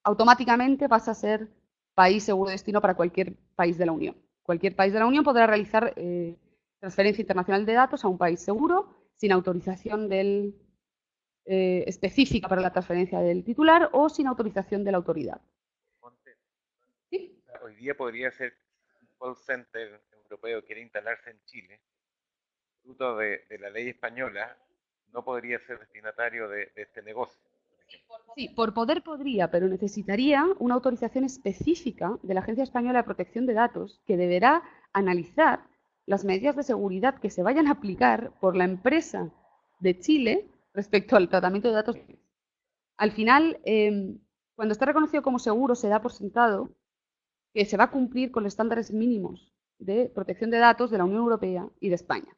automáticamente pasa a ser país seguro de destino para cualquier país de la Unión. Cualquier país de la Unión podrá realizar transferencia internacional de datos a un país seguro sin autorización específica para la transferencia del titular o sin autorización de la autoridad. ¿Sí? Hoy día podría ser un call center europeo que quiere instalarse en Chile, fruto de la ley española, no podría ser destinatario de este negocio. Sí, por poder podría, pero necesitaría una autorización específica de la Agencia Española de Protección de Datos que deberá analizar las medidas de seguridad que se vayan a aplicar por la empresa de Chile respecto al tratamiento de datos. Al final, cuando está reconocido como seguro, se da por sentado que se va a cumplir con los estándares mínimos de protección de datos de la Unión Europea y de España.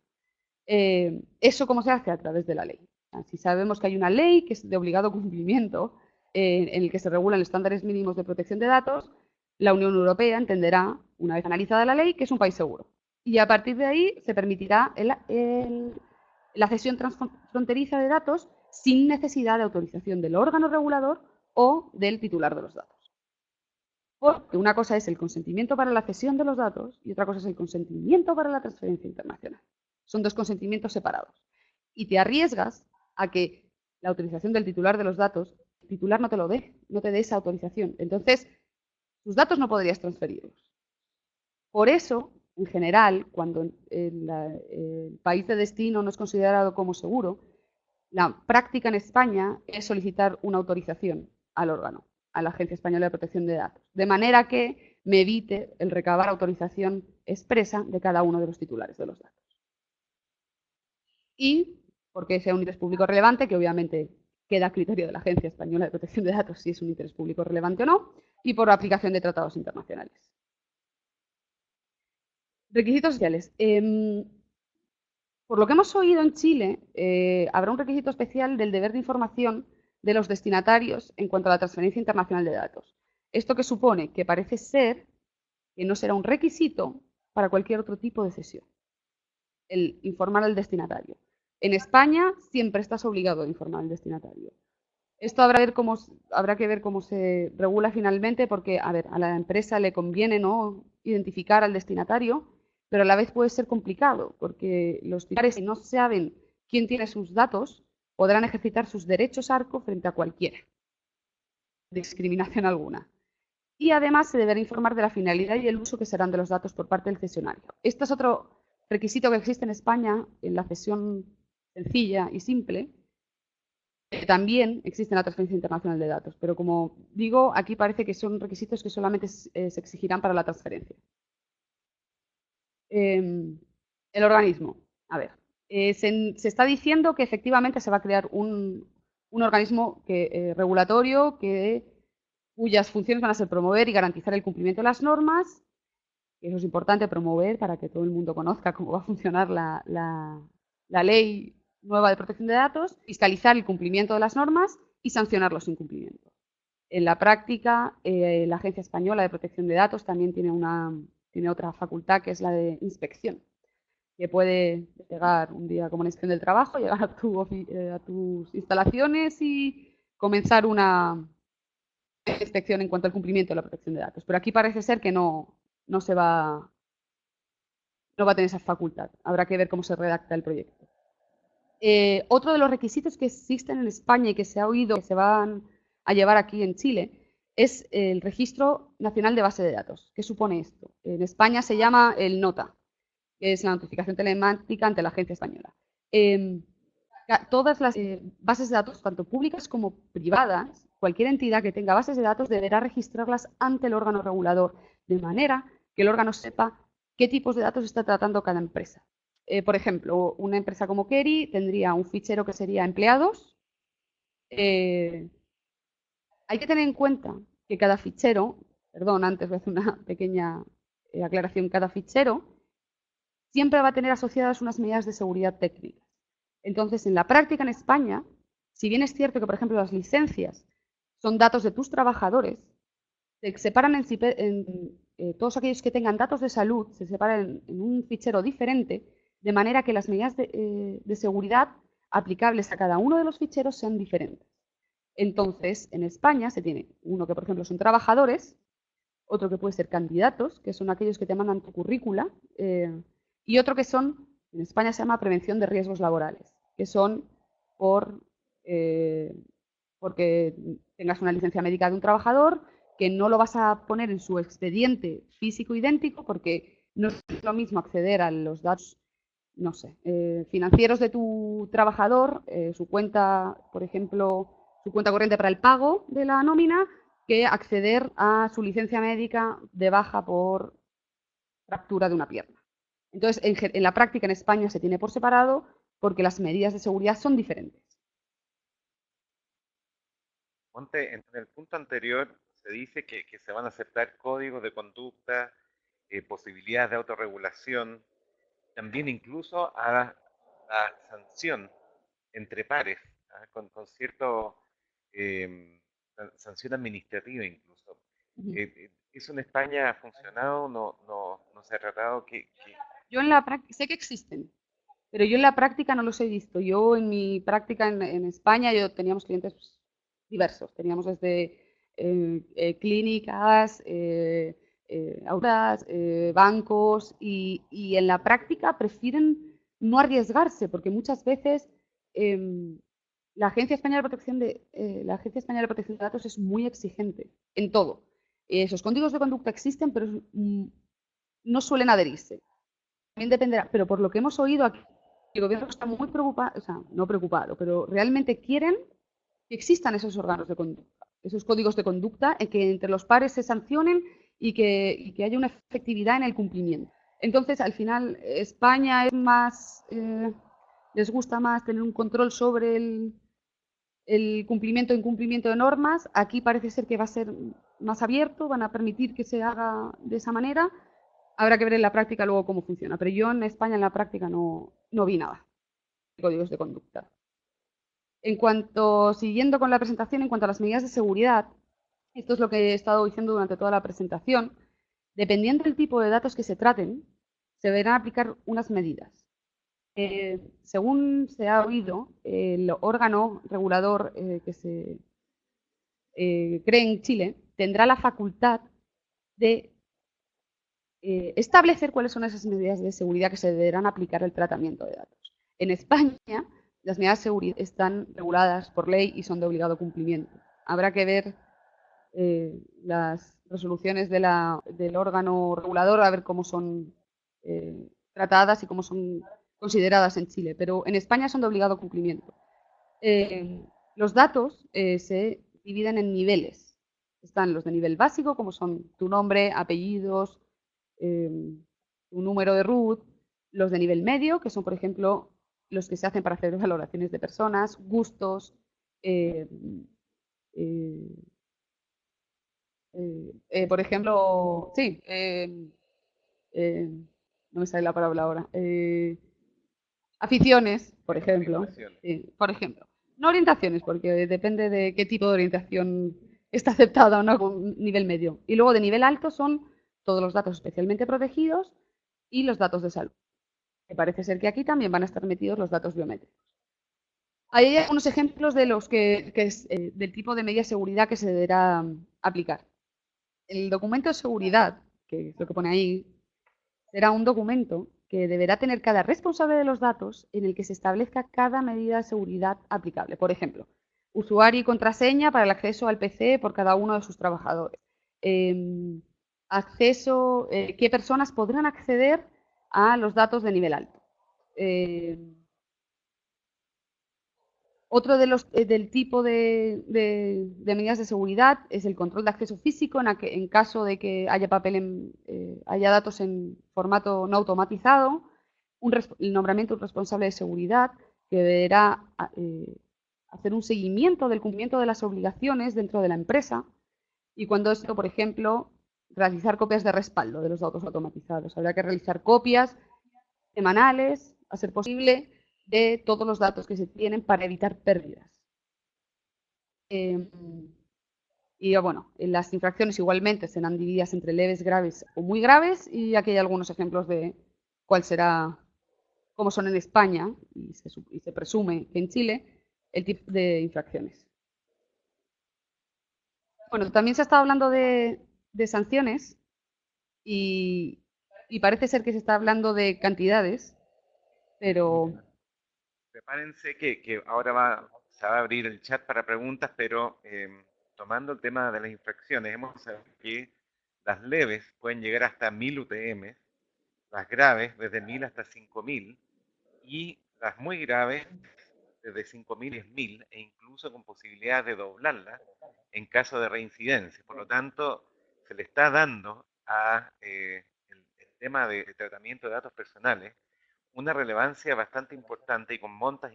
¿Eso cómo se hace? A través de la ley. Si sabemos que hay una ley que es de obligado cumplimiento en el que se regulan los estándares mínimos de protección de datos, la Unión Europea entenderá, una vez analizada la ley, que es un país seguro. Y a partir de ahí se permitirá la cesión transfronteriza de datos sin necesidad de autorización del órgano regulador o del titular de los datos. Porque una cosa es el consentimiento para la cesión de los datos y otra cosa es el consentimiento para la transferencia internacional. Son dos consentimientos separados. Y te arriesgas a que la autorización del titular de los datos, el titular no te lo dé, no te dé esa autorización. Entonces, tus datos no podrías transferirlos. Por eso, en general, cuando el país de destino no es considerado como seguro, la práctica en España es solicitar una autorización al órgano. a la Agencia Española de Protección de Datos, de manera que me evite el recabar autorización expresa de cada uno de los titulares de los datos. Y porque sea un interés público relevante, que obviamente queda a criterio de la Agencia Española de Protección de Datos si es un interés público relevante o no, y por aplicación de tratados internacionales. Requisitos sociales. Por lo que hemos oído en Chile, habrá un requisito especial del deber de información de los destinatarios en cuanto a la transferencia internacional de datos. Esto que supone que parece ser que no será un requisito para cualquier otro tipo de cesión, el informar al destinatario. En España siempre estás obligado a informar al destinatario. Esto habrá que ver cómo se regula finalmente, porque, a ver, a la empresa le conviene no identificar al destinatario, pero a la vez puede ser complicado, porque los titulares, si no saben quién tiene sus datos, podrán ejercitar sus derechos ARCO frente a cualquiera, discriminación alguna. Y además se deberá informar de la finalidad y el uso que serán de los datos por parte del cesionario. Este es otro requisito que existe en España en la cesión sencilla y simple, que también existe en la transferencia internacional de datos, pero como digo, aquí parece que son requisitos que solamente se exigirán para la transferencia. El organismo. A ver, se está diciendo que efectivamente se va a crear un organismo regulatorio cuyas funciones van a ser promover y garantizar el cumplimiento de las normas. Eso es importante, promover para que todo el mundo conozca cómo va a funcionar la ley nueva de protección de datos, fiscalizar el cumplimiento de las normas y sancionar los incumplimientos. En la práctica, la Agencia Española de Protección de Datos también tiene otra facultad, que es la de inspección, que puede llegar un día como una inspección del trabajo, llegar a tus instalaciones y comenzar una inspección en cuanto al cumplimiento de la protección de datos. Pero aquí parece ser que no va a tener esa facultad. Habrá que ver cómo se redacta el proyecto. Otro de los requisitos que existen en España y que se ha oído que se van a llevar aquí en Chile es el Registro Nacional de Base de Datos. ¿Qué supone esto? En España se llama el NOTA, que es la notificación telemática ante la Agencia Española. Todas las bases de datos, tanto públicas como privadas, cualquier entidad que tenga bases de datos deberá registrarlas ante el órgano regulador, de manera que el órgano sepa qué tipos de datos está tratando cada empresa. Por ejemplo, una empresa como Keri tendría un fichero que sería empleados. Hay que tener en cuenta que cada fichero, perdón, antes voy a hacer una pequeña aclaración, cada fichero siempre va a tener asociadas unas medidas de seguridad técnicas. Entonces, en la práctica en España, si bien es cierto que, por ejemplo, las licencias son datos de tus trabajadores, se separan todos aquellos que tengan datos de salud, se separan en un fichero diferente, de manera que las medidas de seguridad aplicables a cada uno de los ficheros sean diferentes. Entonces, en España se tiene uno que, por ejemplo, son trabajadores, otro que puede ser candidatos, que son aquellos que te mandan tu currícula, y otro que son, en España se llama prevención de riesgos laborales, que son porque tengas una licencia médica de un trabajador, que no lo vas a poner en su expediente físico idéntico, porque no es lo mismo acceder a los datos, no sé, financieros de tu trabajador, su cuenta, por ejemplo, su cuenta corriente para el pago de la nómina, que acceder a su licencia médica de baja por fractura de una pierna. Entonces, en la práctica en España se tiene por separado porque las medidas de seguridad son diferentes. Monte, en el punto anterior se dice que se van a aceptar códigos de conducta, posibilidades de autorregulación, también incluso a la sanción entre pares, con cierto sanción administrativa incluso. ¿Eso en España ha funcionado? ¿No se ha tratado? Yo en la práctica sé que existen, pero yo en la práctica no los he visto. Yo en mi práctica en España teníamos clientes diversos. Teníamos desde clínicas, aulas, bancos y en la práctica prefieren no arriesgarse porque muchas veces la Agencia Española de Protección de Datos es muy exigente en todo. Esos códigos de conducta existen, pero no suelen adherirse. También dependerá, pero por lo que hemos oído aquí, el gobierno está muy preocupado, o sea, no preocupado, pero realmente quieren que existan esos órganos de conducta. esos códigos de conducta, en que entre los pares se sancionen y que haya una efectividad en el cumplimiento. Entonces, al final, España es más, les gusta más tener un control sobre el cumplimiento e incumplimiento de normas. Aquí parece ser que va a ser más abierto, van a permitir que se haga de esa manera. Habrá que ver en la práctica luego cómo funciona, pero yo en España en la práctica no vi nada de códigos de conducta. Siguiendo con la presentación, en cuanto a las medidas de seguridad, esto es lo que he estado diciendo durante toda la presentación, dependiendo del tipo de datos que se traten, se deberán aplicar unas medidas. Según se ha oído, el órgano regulador que se cree en Chile tendrá la facultad de establecer cuáles son esas medidas de seguridad que se deberán aplicar al tratamiento de datos. En España, las medidas de seguridad están reguladas por ley y son de obligado cumplimiento. Habrá que ver las resoluciones del órgano regulador, a ver cómo son tratadas y cómo son consideradas en Chile, pero en España son de obligado cumplimiento. Los datos se dividen en niveles. Están los de nivel básico, como son tu nombre, apellidos, tu número de RUT, los de nivel medio, que son, por ejemplo, los que se hacen para hacer valoraciones de personas, gustos, por ejemplo, sí, no me sale la palabra ahora, aficiones, por ejemplo, por ejemplo. No orientaciones, porque depende de qué tipo de orientación está aceptada o no con nivel medio. Y luego de nivel alto son todos los datos especialmente protegidos y los datos de salud. Me parece ser que aquí también van a estar metidos los datos biométricos. Ahí hay algunos ejemplos de los del tipo de medida de seguridad que se deberá aplicar. El documento de seguridad, que es lo que pone ahí, será un documento que deberá tener cada responsable de los datos en el que se establezca cada medida de seguridad aplicable. Por ejemplo, usuario y contraseña para el acceso al PC por cada uno de sus trabajadores. ¿Qué personas podrán acceder a los datos de nivel alto? Otro del tipo de medidas de seguridad es el control de acceso físico en caso de que haya haya datos en formato no automatizado, el nombramiento de un responsable de seguridad que deberá hacer un seguimiento del cumplimiento de las obligaciones dentro de la empresa y cuando esto, por ejemplo, realizar copias de respaldo de los datos automatizados. Habrá que realizar copias semanales, a ser posible, de todos los datos que se tienen para evitar pérdidas. Y bueno, las infracciones igualmente serán divididas entre leves, graves o muy graves y aquí hay algunos ejemplos de cuál será, cómo son en España y se presume que en Chile, el tipo de infracciones. Bueno, también se ha estado hablando de sanciones y parece ser que se está hablando de cantidades, pero Prepárense que ahora se va a abrir el chat para preguntas, pero tomando el tema de las infracciones, hemos sabido que las leves pueden llegar hasta 1000 UTM, las graves desde 1000 hasta 5000 y las muy graves desde 5000 y 10.000 e incluso con posibilidad de doblarlas en caso de reincidencia. Por lo tanto, se le está dando a el tema de tratamiento de datos personales una relevancia bastante importante y con multas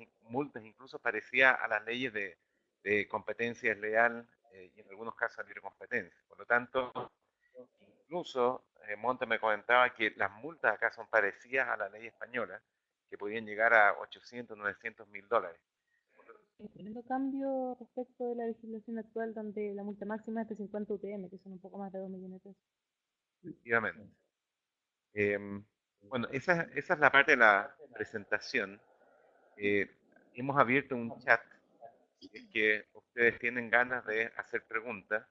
incluso parecidas a las leyes de competencia desleal y en algunos casos libre competencia. Por lo tanto, incluso Monte me comentaba que las multas acá son parecidas a la ley española, que podían llegar a 800, 900 mil dólares. Tremendo cambio respecto de la legislación actual, donde la multa máxima es de 50 UTM, que son un poco más de 2 millones de pesos. Efectivamente. Bueno, esa es la parte de la presentación. Hemos abierto un chat. Si es que ustedes tienen ganas de hacer preguntas,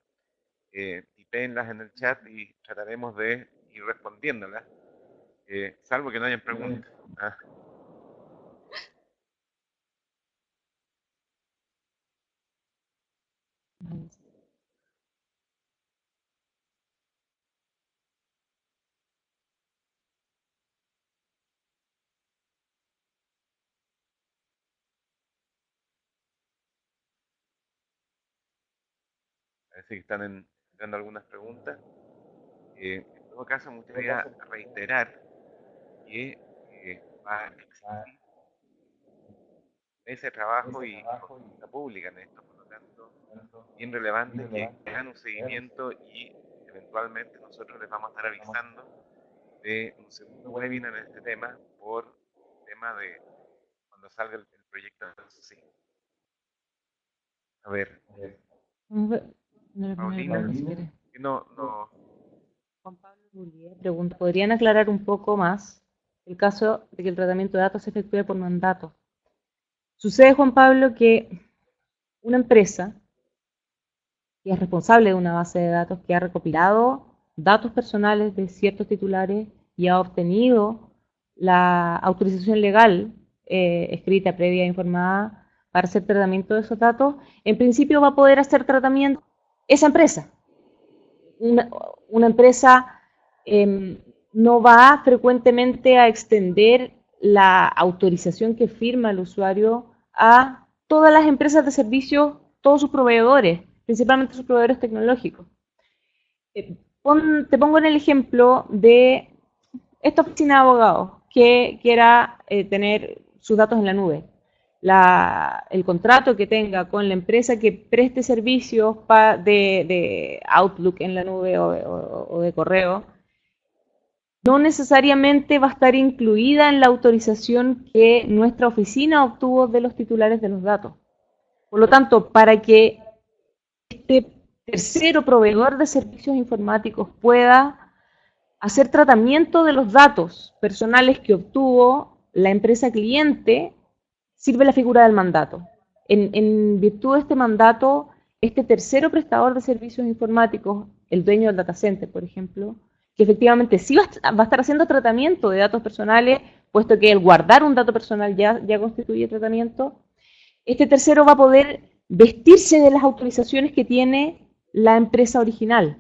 tipéenlas en el chat y trataremos de ir respondiéndolas, salvo que no hayan preguntas. Ah. parece que están dando algunas preguntas. En todo caso, me gustaría reiterar que va a existir ese trabajo y consulta pública en esto, por lo tanto, bien relevante que hagan un seguimiento y eventualmente nosotros les vamos a estar avisando de un segundo webinar en este tema por el tema de cuando salga el proyecto. Sí. A ver, Paulina, no. Juan Pablo Bullier pregunta, ¿podrían aclarar un poco más el caso de que el tratamiento de datos se efectúe por mandato? Sucede, Juan Pablo, que una empresa que es responsable de una base de datos que ha recopilado datos personales de ciertos titulares y ha obtenido la autorización legal escrita, previa, informada para hacer tratamiento de esos datos, en principio va a poder hacer tratamiento esa empresa. Una empresa no va frecuentemente a extender la autorización que firma el usuario a todas las empresas de servicios, todos sus proveedores, principalmente sus proveedores tecnológicos. Te pongo en el ejemplo de esta oficina de abogados que quiera tener sus datos en la nube. El contrato que tenga con la empresa que preste servicios de Outlook en la nube o de correo, no necesariamente va a estar incluida en la autorización que nuestra oficina obtuvo de los titulares de los datos. Por lo tanto, para que este tercero proveedor de servicios informáticos pueda hacer tratamiento de los datos personales que obtuvo la empresa cliente, sirve la figura del mandato. En virtud de este mandato, este tercero prestador de servicios informáticos, el dueño del data center, por ejemplo, que efectivamente sí va a estar haciendo tratamiento de datos personales, puesto que el guardar un dato personal ya constituye tratamiento, este tercero va a poder vestirse de las autorizaciones que tiene la empresa original.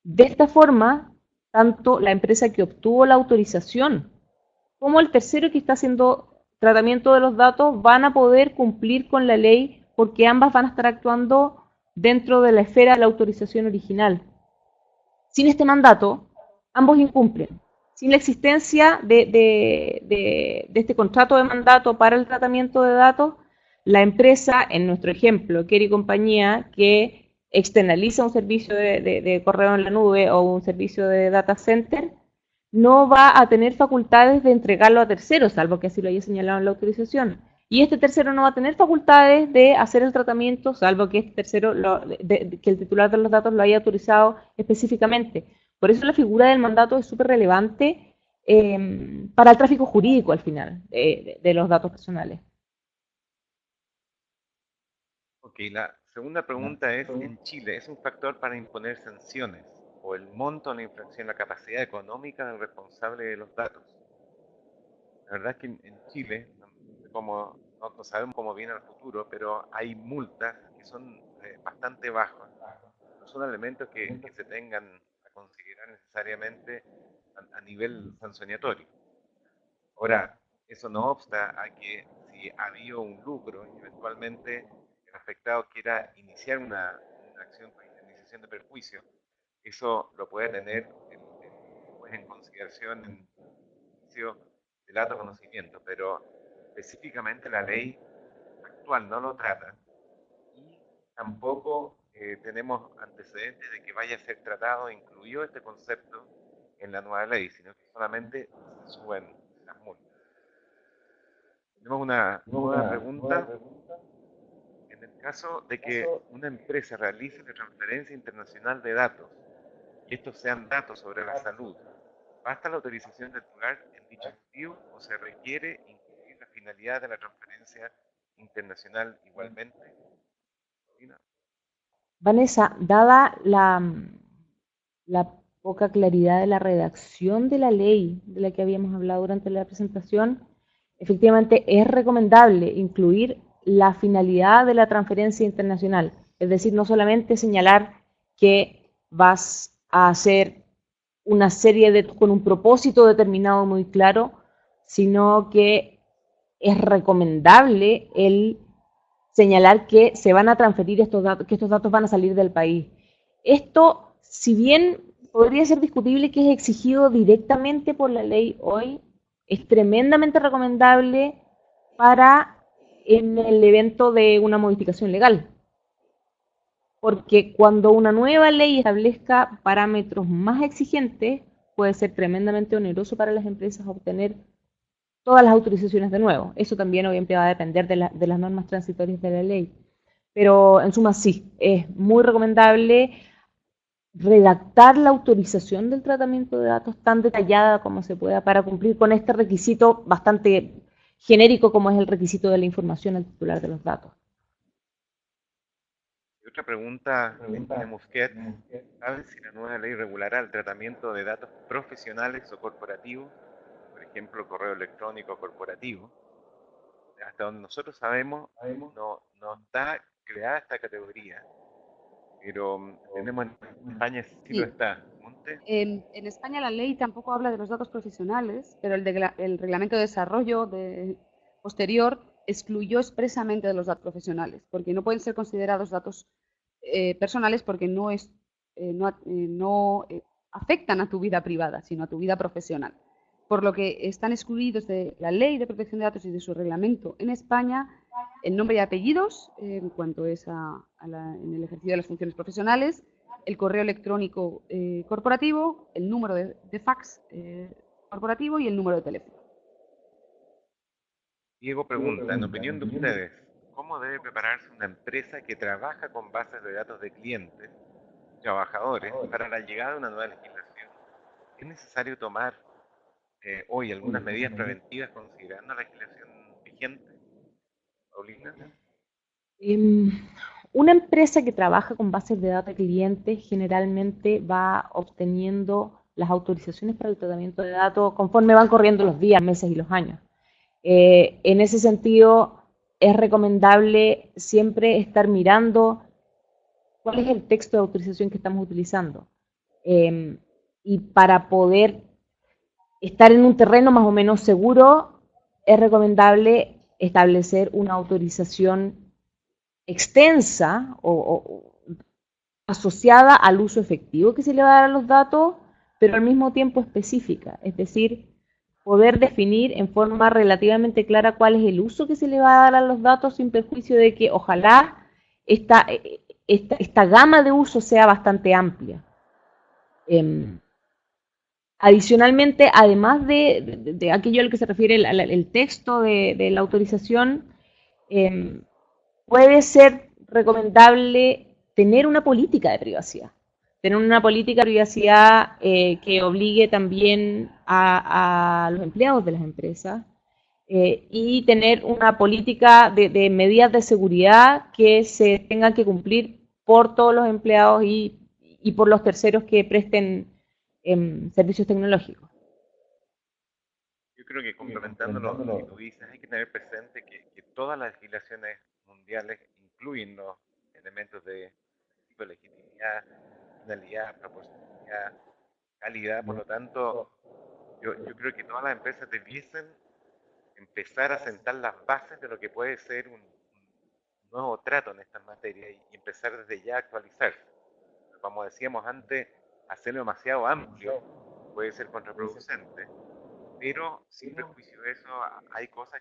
De esta forma, tanto la empresa que obtuvo la autorización como el tercero que está haciendo tratamiento de los datos van a poder cumplir con la ley porque ambas van a estar actuando dentro de la esfera de la autorización original. Sin este mandato, ambos incumplen. Sin la existencia de este contrato de mandato para el tratamiento de datos, la empresa, en nuestro ejemplo, Keri Compañía, que externaliza un servicio de correo en la nube o un servicio de data center, no va a tener facultades de entregarlo a terceros, salvo que así lo haya señalado en la autorización. Y este tercero no va a tener facultades de hacer el tratamiento, salvo que este tercero, que el titular de los datos lo haya autorizado específicamente. Por eso la figura del mandato es súper relevante para el tráfico jurídico al final de los datos personales. Ok, la segunda pregunta es, en Chile, ¿es un factor para imponer sanciones o el monto de la infracción, la capacidad económica del responsable de los datos? La verdad es que en Chile, no sabemos cómo viene el futuro, pero hay multas que son bastante bajas. No son elementos que se tengan a considerar necesariamente a nivel sancionatorio. Ahora, eso no obsta a que si ha habido un lucro, eventualmente el afectado quiera iniciar una acción de indemnización de perjuicio, eso lo puede tener en consideración en el inicio del dato conocimiento, pero específicamente la ley actual no lo trata y tampoco tenemos antecedentes de que vaya a ser tratado e incluido este concepto en la nueva ley, sino que solamente se suben las multas. Tenemos una nueva pregunta. En el caso de que una empresa realice la transferencia internacional de datos y estos sean datos sobre la salud, ¿basta la autorización del titular en dicho envío o se requiere incluir la finalidad de la transferencia internacional igualmente? Vanessa, dada la poca claridad de la redacción de la ley de la que habíamos hablado durante la presentación, efectivamente es recomendable incluir la finalidad de la transferencia internacional, es decir, no solamente señalar que vas a hacer una serie con un propósito determinado muy claro, sino que es recomendable el señalar que se van a transferir estos datos, que estos datos van a salir del país. Esto, si bien podría ser discutible que es exigido directamente por la ley hoy, es tremendamente recomendable para en el evento de una modificación legal. Porque cuando una nueva ley establezca parámetros más exigentes, puede ser tremendamente oneroso para las empresas obtener todas las autorizaciones de nuevo. Eso también obviamente va a depender de las normas transitorias de la ley. Pero en suma sí, es muy recomendable redactar la autorización del tratamiento de datos tan detallada como se pueda para cumplir con este requisito bastante genérico como es el requisito de la información al titular de los datos. Y otra pregunta de Musquet, ¿sabes si la nueva ley regulará el tratamiento de datos profesionales o corporativos? Por ejemplo, correo electrónico corporativo. Hasta donde nosotros sabemos, no está creada esta categoría, pero tenemos en España sí lo Sí. está. ¿Monte? En España la ley tampoco habla de los datos profesionales, pero el reglamento de desarrollo posterior excluyó expresamente de los datos profesionales, porque no pueden ser considerados datos personales porque no afectan a tu vida privada, sino a tu vida profesional. Por lo que están excluidos de la ley de protección de datos y de su reglamento en España el nombre y apellidos, en cuanto es en el ejercicio de las funciones profesionales, el correo electrónico corporativo, el número de fax corporativo y el número de teléfono. Diego pregunta, en opinión de ustedes, ¿cómo debe prepararse una empresa que trabaja con bases de datos de clientes, trabajadores, para la llegada de una nueva legislación? ¿Es necesario tomar hoy algunas medidas preventivas considerando la legislación vigente? Paulina. Una empresa que trabaja con bases de datos de clientes generalmente va obteniendo las autorizaciones para el tratamiento de datos conforme van corriendo los días, meses y los años. En ese sentido, es recomendable siempre estar mirando cuál es el texto de autorización que estamos utilizando. Y para poder estar en un terreno más o menos seguro, es recomendable establecer una autorización extensa o asociada al uso efectivo que se le va a dar a los datos, pero al mismo tiempo específica, es decir, poder definir en forma relativamente clara cuál es el uso que se le va a dar a los datos sin perjuicio de que ojalá esta gama de uso sea bastante amplia. Adicionalmente, además de aquello al que se refiere el texto de la autorización, puede ser recomendable tener una política de privacidad. Tener una política de privacidad que obligue también a los empleados de las empresas y tener una política de medidas de seguridad que se tengan que cumplir por todos los empleados y por los terceros que presten servicios tecnológicos. Yo creo que complementando lo que tú dices, hay que tener presente que todas las legislaciones mundiales incluyen los elementos de legitimidad, finalidad, proporcionalidad, calidad. Por lo tanto, yo creo que todas las empresas debiesen empezar a sentar las bases de lo que puede ser un nuevo trato en esta materia y empezar desde ya a actualizarse. Como decíamos antes, hacerlo demasiado amplio puede ser contraproducente, pero sin perjuicio de eso hay cosas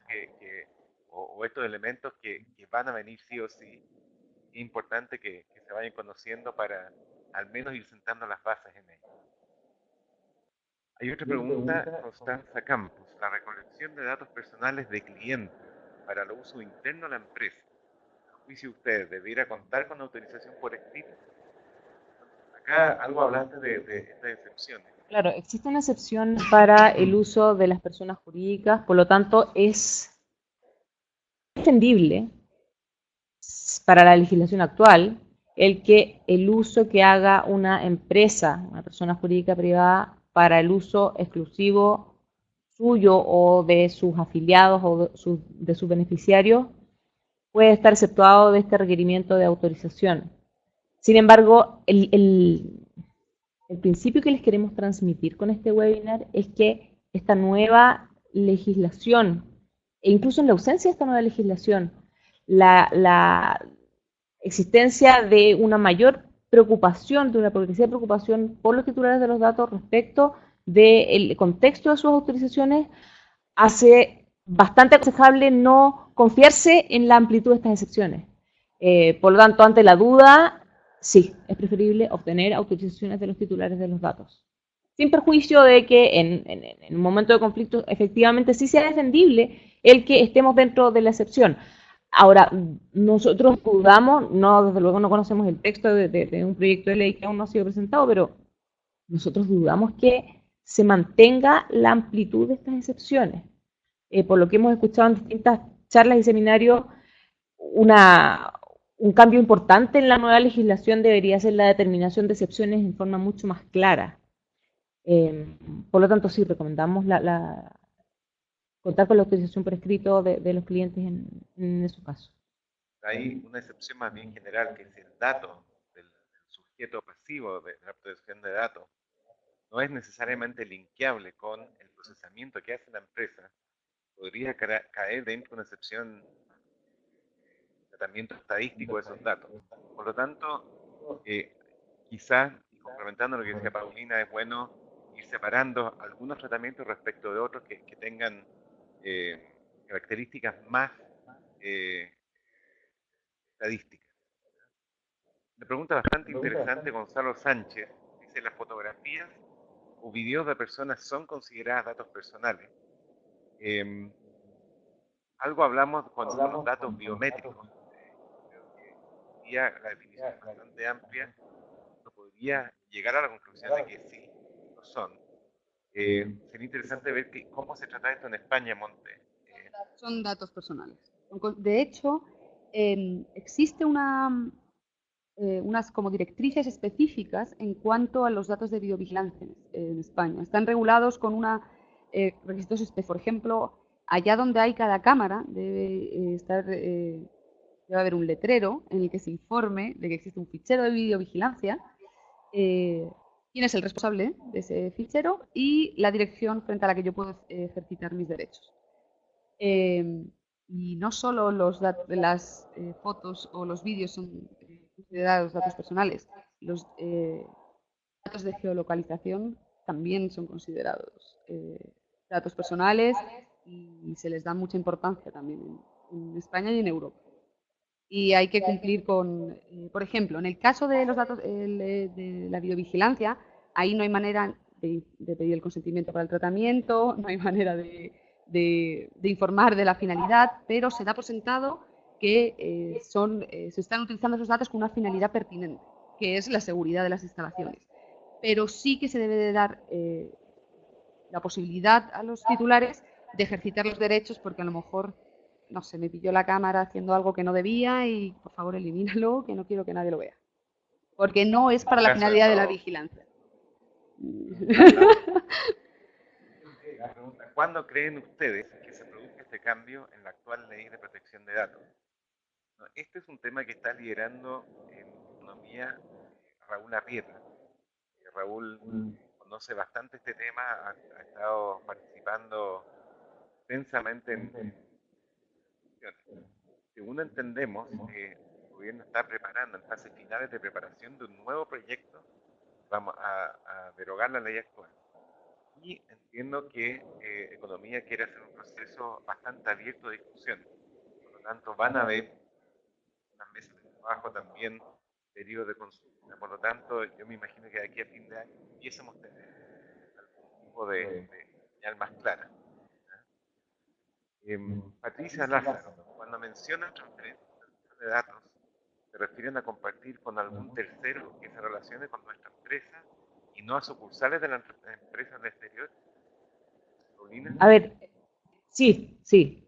o estos elementos que van a venir sí o sí. Es importante que se vayan conociendo para al menos ir sentando las bases en ello. Hay otra pregunta, Constanza Campos. La recolección de datos personales de clientes para el uso interno de la empresa. ¿A juicio de ustedes debiera contar con autorización por escrito? Acá algo hablaste de estas excepciones. Claro, existe una excepción para el uso de las personas jurídicas, por lo tanto es entendible para la legislación actual el uso que haga una empresa, una persona jurídica privada, para el uso exclusivo suyo o de sus afiliados o de sus beneficiarios, puede estar exceptuado de este requerimiento de autorización. Sin embargo, el principio que les queremos transmitir con este webinar es que esta nueva legislación, e incluso en la ausencia de esta nueva legislación, la existencia de una mayor preocupación, de una progresiva preocupación por los titulares de los datos respecto del contexto de sus autorizaciones, hace bastante aconsejable no confiarse en la amplitud de estas excepciones. Por lo tanto, ante la duda, sí, es preferible obtener autorizaciones de los titulares de los datos. Sin perjuicio de que en un momento de conflicto efectivamente sí sea defendible el que estemos dentro de la excepción. Ahora, nosotros dudamos, no, desde luego no conocemos el texto de un proyecto de ley que aún no ha sido presentado, pero nosotros dudamos que se mantenga la amplitud de estas excepciones. Por lo que hemos escuchado en distintas charlas y seminarios, un cambio importante en la nueva legislación debería ser la determinación de excepciones en forma mucho más clara. Por lo tanto, sí, recomendamos contar con la autorización por escrito de los clientes en su caso. Hay una excepción más bien general, que es el dato del sujeto pasivo de la protección de datos. No es necesariamente linkeable con el procesamiento que hace la empresa. Podría caer dentro de una excepción de tratamiento estadístico de esos datos. Por lo tanto, quizás, complementando lo que decía Paulina, es bueno ir separando algunos tratamientos respecto de otros que tengan características más estadísticas. Una pregunta bastante interesante, Gonzalo Sánchez, dice: ¿las fotografías o videos de personas son consideradas datos personales? Algo hablamos con los datos biométricos. Creo que la definición es bastante amplia. Uno podría llegar a la conclusión de que sí, lo son. Sería interesante ver cómo se trata esto en España, Monte. Son datos personales. De hecho, existe unas como directrices específicas en cuanto a los datos de videovigilancia en España. Están regulados con requisitos específicos. Por ejemplo, allá donde hay cada cámara debe haber un letrero en el que se informe de que existe un fichero de videovigilancia, quién es el responsable de ese fichero y la dirección frente a la que yo puedo ejercitar mis derechos. Y no solo las fotos o los vídeos son considerados datos personales, los datos de geolocalización también son considerados datos personales y se les da mucha importancia también en España y en Europa. Y hay que cumplir con, por ejemplo, en el caso de los datos de la videovigilancia, ahí no hay manera de pedir el consentimiento para el tratamiento, no hay manera de informar de la finalidad, pero se da por sentado que se están utilizando esos datos con una finalidad pertinente, que es la seguridad de las instalaciones. Pero sí que se debe de dar la posibilidad a los titulares de ejercitar los derechos, porque a lo mejor, no sé, me pilló la cámara haciendo algo que no debía y por favor elimínalo, que no quiero que nadie lo vea. Porque no es para la finalidad de la vigilancia. ¿Cuándo creen ustedes que se produzca este cambio en la actual ley de protección de datos? Este es un tema que está liderando en economía Raúl Arrieta. Raúl conoce bastante este tema, ha estado participando intensamente en según entendemos, el gobierno está preparando en fases finales de preparación de un nuevo proyecto. Vamos a derogar la ley actual. Y entiendo que Economía quiere hacer un proceso bastante abierto de discusión. Por lo tanto, van a haber unas mesas de trabajo también, periodos de consulta. Por lo tanto, yo me imagino que de aquí a fin de año empiecemos a tener algún tipo de señal más clara. Patricia Lázaro, cuando mencionan transferencia de datos, se refieren a compartir con algún tercero que se relacione con nuestra empresa y no a sucursales de la empresa del exterior. ¿Paulina? A ver, sí.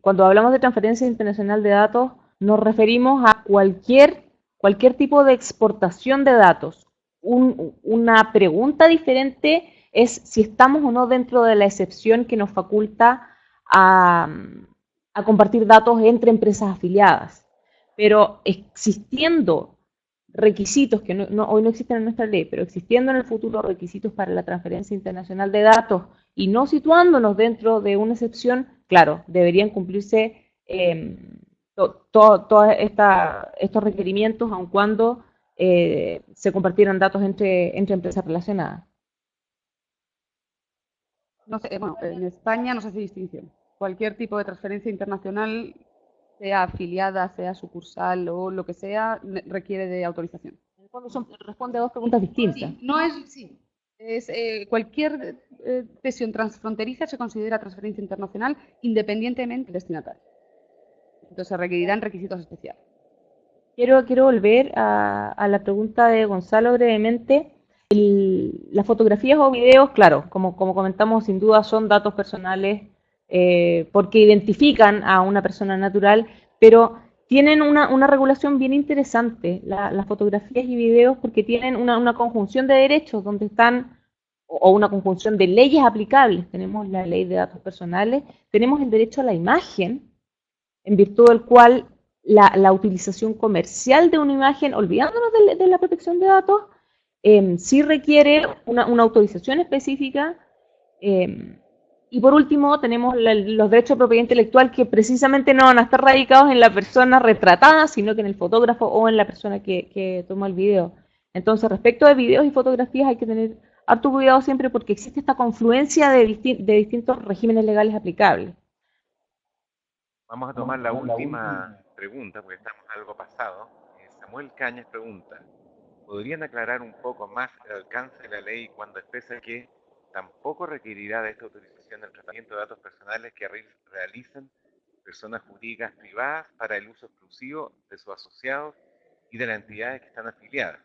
Cuando hablamos de transferencia internacional de datos, nos referimos a cualquier tipo de exportación de datos. Una pregunta diferente es si estamos o no dentro de la excepción que nos faculta a compartir datos entre empresas afiliadas. Pero existiendo requisitos que hoy no existen en nuestra ley, pero existiendo en el futuro requisitos para la transferencia internacional de datos y no situándonos dentro de una excepción, claro, deberían cumplirse todos estos requerimientos, aun cuando se compartieran datos entre empresas relacionadas. No sé, bueno, en España no se hace distinción. Cualquier tipo de transferencia internacional, sea afiliada, sea sucursal o lo que sea, requiere de autorización. En el fondo responde a dos preguntas distintas. Sí, no es, sí. Es, cualquier cesión transfronteriza se considera transferencia internacional independientemente del destinatario. Entonces se requerirán requisitos especiales. Quiero volver a la pregunta de Gonzalo brevemente. Las fotografías o videos, claro, como comentamos, sin duda son datos personales porque identifican a una persona natural, pero tienen una regulación bien interesante, las fotografías y videos, porque tienen una conjunción de derechos donde están, o una conjunción de leyes aplicables. Tenemos la ley de datos personales, tenemos el derecho a la imagen, en virtud del cual la utilización comercial de una imagen, olvidándonos de la protección de datos, sí requiere una autorización específica. Y por último, tenemos los derechos de propiedad intelectual que precisamente no van a estar radicados en la persona retratada, sino que en el fotógrafo o en la persona que toma el video. Entonces, respecto de videos y fotografías, hay que tener harto cuidado siempre porque existe esta confluencia de distintos regímenes legales aplicables. Vamos a tomar la última pregunta, porque estamos algo pasado. Samuel Cañas pregunta, ¿podrían aclarar un poco más el alcance de la ley cuando expresa que tampoco requerirá de esta autorización el tratamiento de datos personales que realicen personas jurídicas privadas para el uso exclusivo de sus asociados y de las entidades que están afiliadas?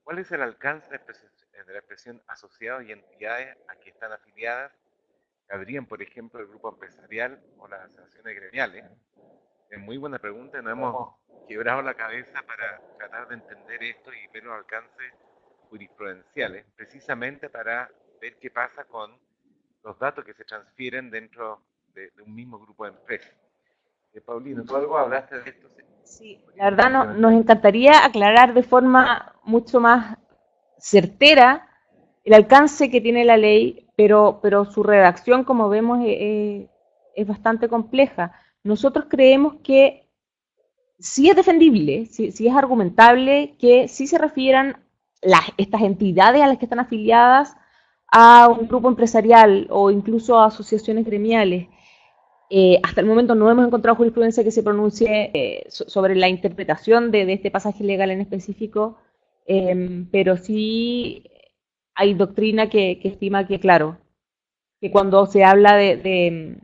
¿Cuál es el alcance de la expresión asociados y entidades a que están afiliadas? ¿Cabrían, por ejemplo, el grupo empresarial o las asociaciones gremiales? Es muy buena pregunta, nos hemos quebrado la cabeza para tratar de entender esto y ver los alcances jurisprudenciales, precisamente para ver qué pasa con los datos que se transfieren dentro de un mismo grupo de empresas. Paulino, tú algo hablaste de esto. Sí, la verdad nos encantaría aclarar de forma mucho más certera el alcance que tiene la ley, pero su redacción, como vemos, es bastante compleja. Nosotros creemos que sí es defendible, sí es argumentable que sí se refieran estas entidades a las que están afiliadas a un grupo empresarial o incluso a asociaciones gremiales. Hasta el momento no hemos encontrado jurisprudencia que se pronuncie sobre la interpretación de este pasaje legal en específico, pero sí hay doctrina que estima que, claro, que cuando se habla de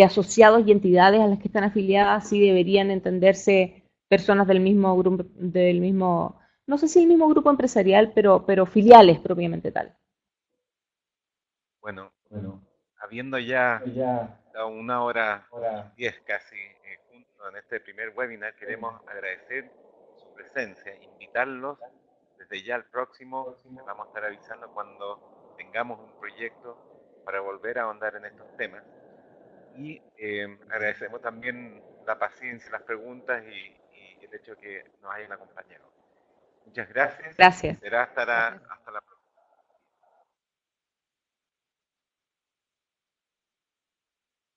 asociados y entidades a las que están afiliadas, sí deberían entenderse personas del mismo grupo, no sé si el mismo grupo empresarial, pero filiales propiamente tal. Bueno, habiendo ya dado 1 hora 10 casi juntos en este primer webinar, queremos agradecer su presencia, invitarlos desde ya al próximo. Les vamos a estar avisando cuando tengamos un proyecto para volver a ahondar en estos temas. Y agradecemos también la paciencia, las preguntas y el hecho de que nos hayan acompañado. Muchas gracias. Gracias. Será hasta la